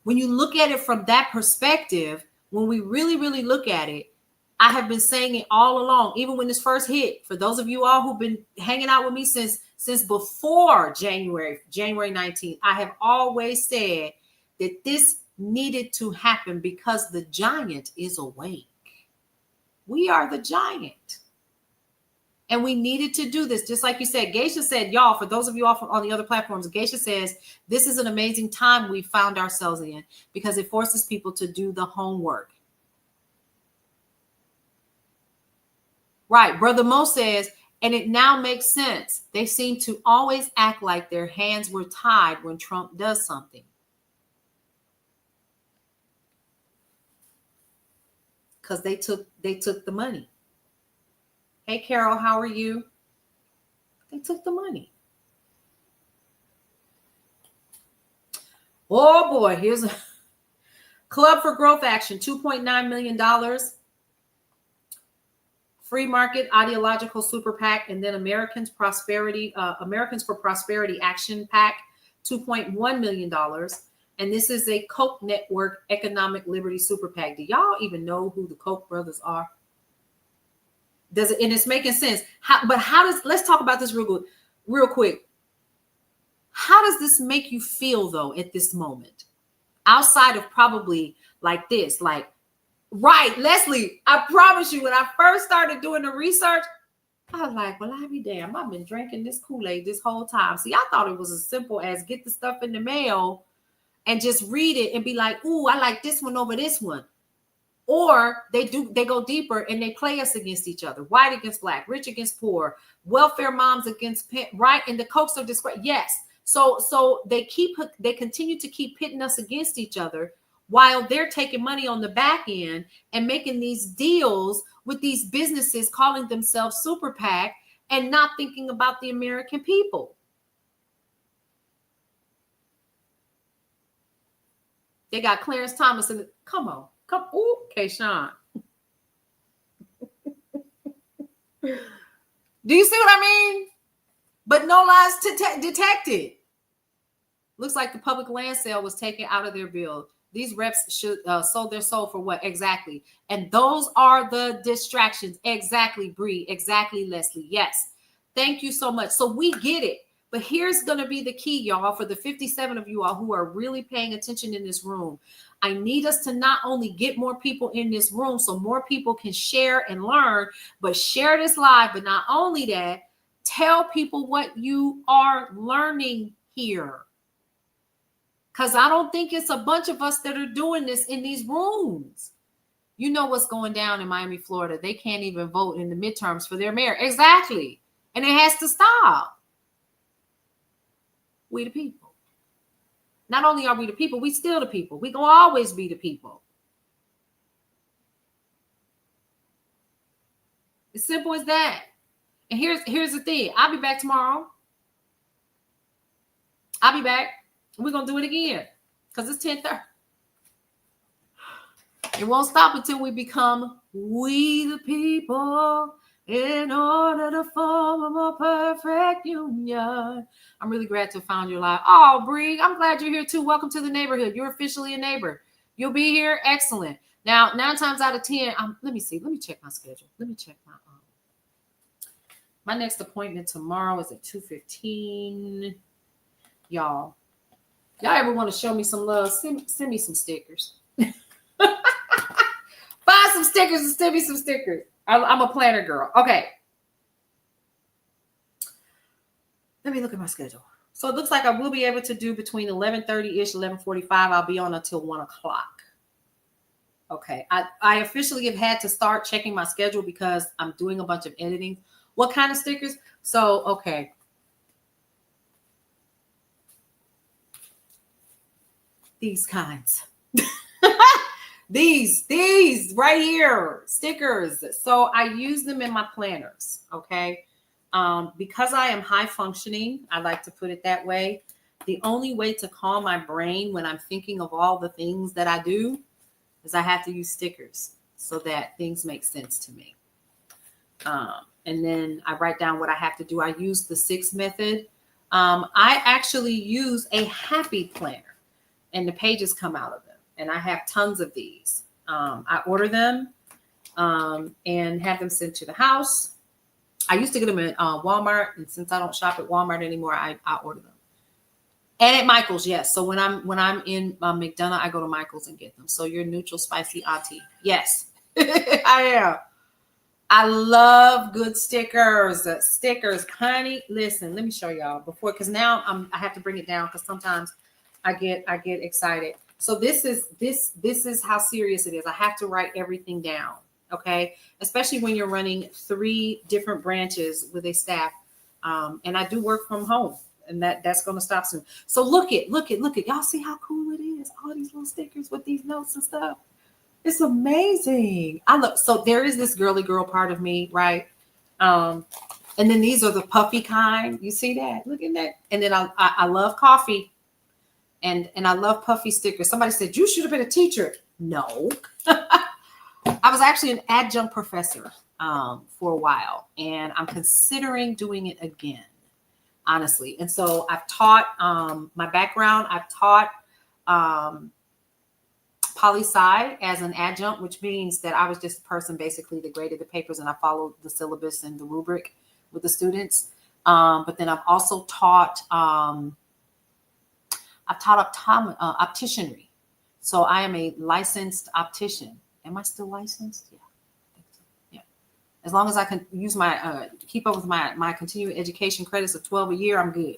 When you look at it from that perspective, when we really, really look at it, I have been saying it all along, even when this first hit. For those of you all who've been hanging out with me since before January 19th, I have always said that this needed to happen because the giant is awake. We are the giant. And we needed to do this. Just like you said, Geisha said, y'all, for those of you all on the other platforms, Geisha says, this is an amazing time we found ourselves in because it forces people to do the homework. Right. Brother Mo says, and it now makes sense. They seem to always act like their hands were tied when Trump does something. Because they took the money. Hey, Carol, how are you? They took the money. Oh, boy. Here's a Club for Growth Action, $2.9 million. Free Market Ideological Super PAC, and then Americans for Prosperity Action PAC, $2.1 million. And this is a Koch Network Economic Liberty Super PAC. Do y'all even know who the Koch brothers are? Does it? And it's making sense. Let's talk about this real quick. How does this make you feel though at this moment? Outside of probably like this, like, right, Leslie, I promise you, when I first started doing the research, I was like, well, I'll be damned. I've been drinking this Kool-Aid this whole time. See, I thought it was as simple as get the stuff in the mail and just read it and be like, ooh, I like this one over this one. Or they go deeper and they play us against each other. White against black, rich against poor, welfare moms against right. And the Kochs are described. Yes. So they continue to keep pitting us against each other while they're taking money on the back end and making these deals with these businesses calling themselves Super PAC and not thinking about the American people. They got Clarence Thomas and come on. Ooh, Kayshawn. Do you see what I mean? But no lies detected. Looks like the public land sale was taken out of their bill. These reps should sold their soul for what? Exactly. And those are the distractions. Exactly, Bree. Exactly, Leslie. Yes. Thank you so much. So we get it. But here's going to be the key, y'all, for the 57 of you all who are really paying attention in this room. I need us to not only get more people in this room so more people can share and learn, but share this live. But not only that, tell people what you are learning here. Because I don't think it's a bunch of us that are doing this in these rooms. You know what's going down in Miami, Florida. They can't even vote in the midterms for their mayor. Exactly. And it has to stop. We the people. Not only are we the people, we still the people. We gonna always be the people. As simple as that. And here's the thing. I'll be back tomorrow. I'll be back. We're gonna do it again because it's 10:30. It won't stop until we become we the people. In order to form a more perfect union. I'm really glad to have found you live. Oh, Bree, I'm glad you're here too. Welcome to the neighborhood. You're officially a neighbor. You'll be here. Excellent. Now, 9 times out of 10, let me see. Let me check my schedule. Let me check my next appointment tomorrow is at 2:15. Y'all ever want to show me some love? Send me some stickers. Buy some stickers and send me some stickers. I'm a planner girl. Okay. Let me look at my schedule. So it looks like I will be able to do between 11:30-ish, 11:45. I'll be on until 1 o'clock. Okay. I officially have had to start checking my schedule because I'm doing a bunch of editing. What kind of stickers? So, okay. These kinds. These right here, stickers. So I use them in my planners, okay? Because I am high functioning, I like to put it that way. The only way to calm my brain when I'm thinking of all the things that I do is I have to use stickers so that things make sense to me. And then I write down what I have to do. I use the 6 method. I actually use a happy planner and the pages come out of them. And I have tons of these. I order them and have them sent to the house. I used to get them at Walmart, and since I don't shop at Walmart anymore, I order them. And at Michael's, yes. So when I'm in McDonough, I go to Michael's and get them. So you're neutral spicy auntie. Yes, I am. I love good stickers. Stickers, honey. Listen, let me show y'all before, because now I have to bring it down because sometimes I get excited. So this is how serious it is. I have to write everything down, okay? Especially when you're running 3 different branches with a staff. And I do work from home, and that's going to stop soon. So look at. Y'all see how cool it is? All these little stickers with these notes and stuff. It's amazing. So there is this girly girl part of me, right? And then these are the puffy kind. You see that? Look at that. And then I love coffee. And I love puffy stickers. Somebody said, you should have been a teacher. No. I was actually an adjunct professor for a while. And I'm considering doing it again, honestly. And so I've taught my background. I've taught poli-sci as an adjunct, which means that I was just a person basically that graded the papers and I followed the syllabus and the rubric with the students. But then I've also taught opticianry. So I am a licensed optician. Am I still licensed? Yeah. I think so. Yeah. As long as I can use my, keep up with my continuing education credits of 12 a year, I'm good.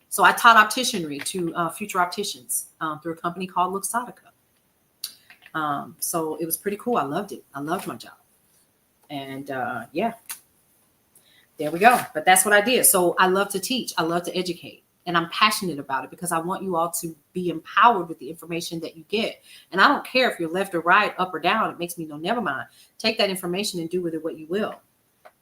So I taught opticianry to future opticians through a company called Luxottica. So it was pretty cool. I loved it. I loved my job. And yeah, there we go. But that's what I did. So I love to teach. I love to educate. And I'm passionate about it because I want you all to be empowered with the information that you get. And I don't care if you're left or right, up or down. It makes me know, never mind. Take that information and do with it what you will.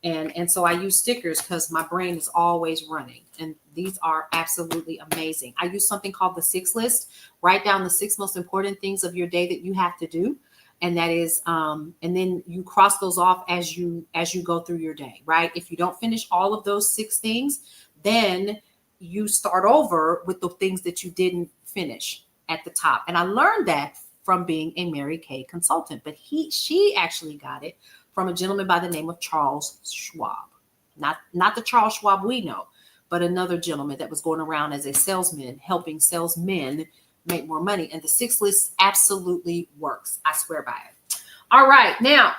And so I use stickers because my brain is always running. And these are absolutely amazing. I use something called the 6 list. Write down the 6 most important things of your day that you have to do. And that is, and then you cross those off as you go through your day, right? If you don't finish all of those 6 things, then you start over with the things that you didn't finish at the top. And I learned that from being a Mary Kay consultant, but she actually got it from a gentleman by the name of Charles Schwab. Not the Charles Schwab we know, but another gentleman that was going around as a salesman, helping salesmen make more money. And the 6 list absolutely works. I swear by it. All right. Now,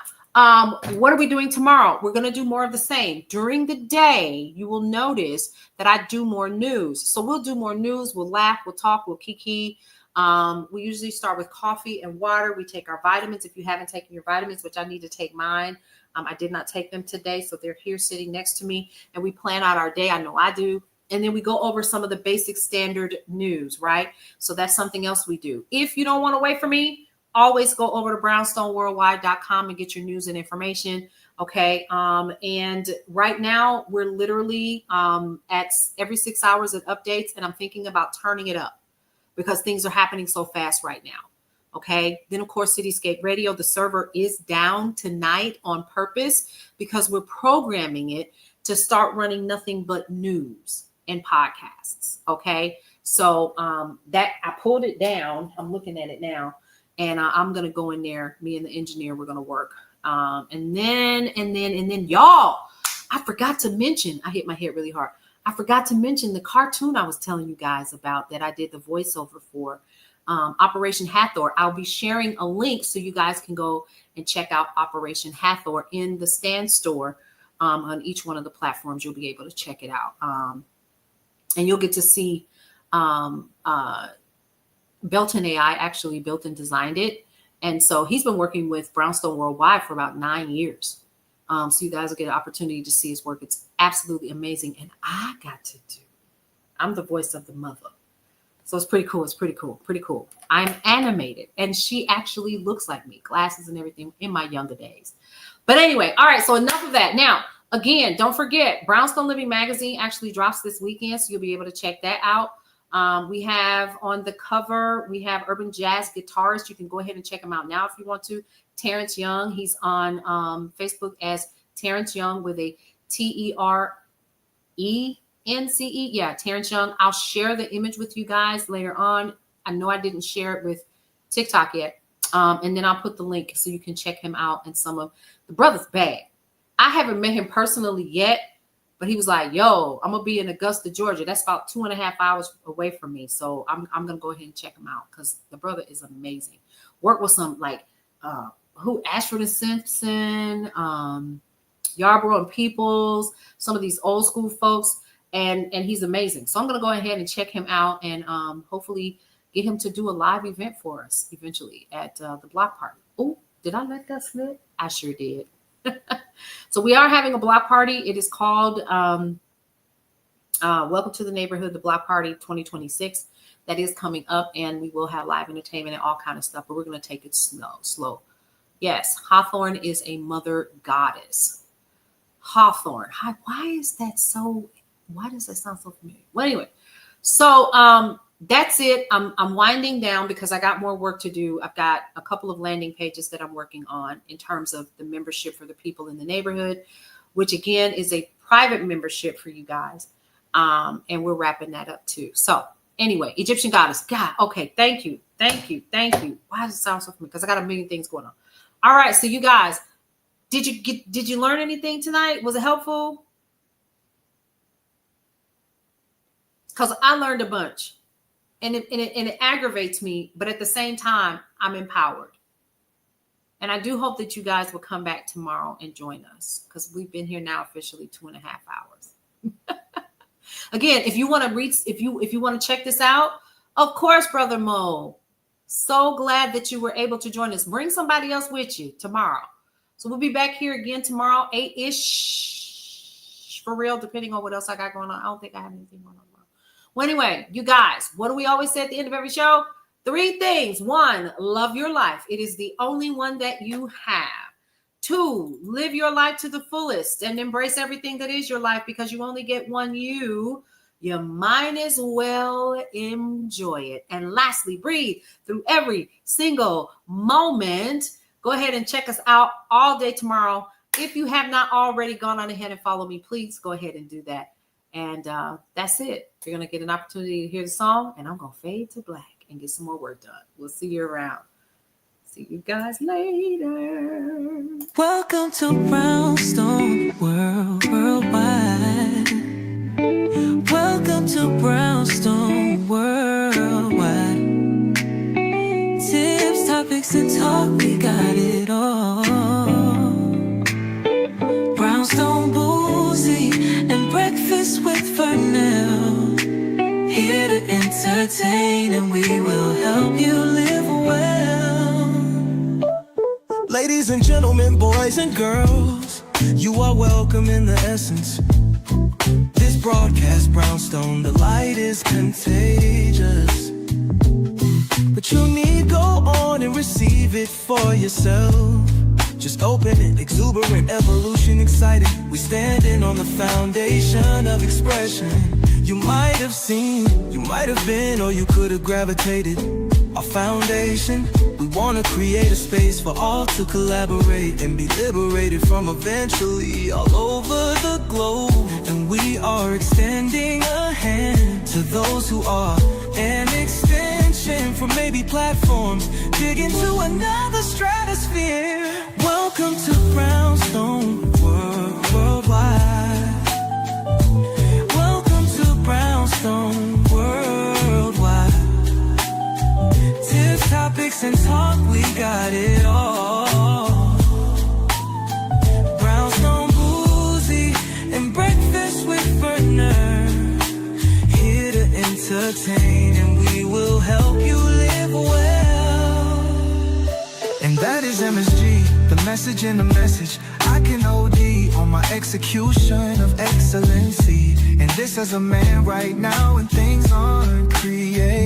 what are we doing tomorrow? We're going to do more of the same. During the day, you will notice that I do more news. So we'll do more news. We'll laugh, we'll talk, we'll kiki. We usually start with coffee and water. We take our vitamins. If you haven't taken your vitamins, which I need to take mine, I did not take them today. So they're here sitting next to me, and we plan out our day. I know I do. And then we go over some of the basic standard news, right? So that's something else we do. If you don't want to wait for me, always go over to brownstoneworldwide.com and get your news and information. Okay. And right now we're literally at every 6 hours of updates, and I'm thinking about turning it up because things are happening so fast right now. Okay. Then of course, Cityscape Radio, the server is down tonight on purpose because we're programming it to start running nothing but news and podcasts. Okay. So that I pulled it down. I'm looking at it now, and I'm going to go in there. Me and the engineer, we're going to work. And then y'all, I forgot to mention, I hit my head really hard. I forgot to mention the cartoon I was telling you guys about that I did the voiceover for, Operation Hathor. I'll be sharing a link so you guys can go and check out Operation Hathor in the Stand store. On each one of the platforms, you'll be able to check it out. And you'll get to see Belton AI actually built and designed it. And so he's been working with Brownstone Worldwide for about 9 years. So you guys will get an opportunity to see his work. It's absolutely amazing. And I got to do, I'm the voice of the mother. So it's pretty cool. It's pretty cool. Pretty cool. I'm animated, and she actually looks like me, glasses and everything, in my younger days. But anyway, all right. So enough of that. Now, again, don't forget, Brownstone Living Magazine actually drops this weekend, so you'll be able to check that out. We have on the cover, we have urban jazz guitarist. You can go ahead and check him out now if you want to. Terrence Young. He's on Facebook as Terrence Young with a TERENCE. Yeah, Terrence Young. I'll share the image with you guys later on. I know I didn't share it with TikTok yet. And then I'll put the link so you can check him out. And some of the brother's bad. I haven't met him personally yet, but he was like, yo, I'm going to be in Augusta, Georgia. That's about 2.5 hours away from me. So I'm going to go ahead and check him out because the brother is amazing. Work with some like, Ashford and Simpson, Yarborough and Peoples, some of these old school folks. And he's amazing. So I'm going to go ahead and check him out and hopefully get him to do a live event for us eventually at the block party. Oh, did I let that slip? I sure did. So we are having a block party. It is called Welcome to the Neighborhood, the Block Party 2026. That is coming up, and we will have live entertainment and all kind of stuff, but we're going to take it slow. Yes, Hawthorne is a mother goddess. Hawthorne. Why is that so? Why does that sound so familiar? Well, anyway, so that's it. I'm winding down because I got more work to do. I've got a couple of landing pages that I'm working on in terms of the membership for the people in the neighborhood, which again is a private membership for you guys. And we're wrapping that up too. So anyway, Egyptian goddess. God, okay. Thank you. Why does it sound so familiar? Because I got a million things going on. All right. So you guys, did you learn anything tonight? Was it helpful? Because I learned a bunch. And it aggravates me, but at the same time, I'm empowered. And I do hope that you guys will come back tomorrow and join us because we've been here now officially 2.5 hours. Again, if you want to reach, if you want to check this out, of course, Brother Mo. So glad that you were able to join us. Bring somebody else with you tomorrow. So we'll be back here again tomorrow, 8-ish, for real, depending on what else I got going on. I don't think I have anything going on. Well, anyway, you guys, what do we always say at the end of every show? 3 things. 1, love your life. It is the only one that you have. 2, live your life to the fullest and embrace everything that is your life because you only get one you. You might as well enjoy it. And lastly, breathe through every single moment. Go ahead and check us out all day tomorrow. If you have not already gone on ahead and follow me, please go ahead and do that. And that's it. You're going to get an opportunity to hear the song, and I'm going to fade to black and get some more work done. We'll see you around. See you guys later. Welcome to Brownstone Worldwide. to Brownstone Worldwide. Tips, topics, and talk, we got it all. Brownstone Boozy and Breakfast with Fernell, here to entertain, and we will help you live well. Ladies and gentlemen, boys and girls, you are welcome in the essence. This broadcast, Brownstone, the light is contagious. But you need go on and receive it for yourself. Just open it, exuberant, evolution, excited. We standing on the foundation of expression. You might have seen, you might have been, or you could have gravitated. Our foundation, we wanna create a space for all to collaborate and be liberated from eventually all over the globe. And we are extending a hand to those who are an extension from maybe platforms, dig into another stratosphere. Welcome to Brownstone Worldwide. Welcome to Brownstone Worldwide. Tips, topics, and talk, we got it all. Brownstone Boozy and Breakfast with Fernell, here to entertain, and we will help you live well. And that is MSG, the message in the message. I can OD on my execution of excellency. And this as a man right now, and things aren't created.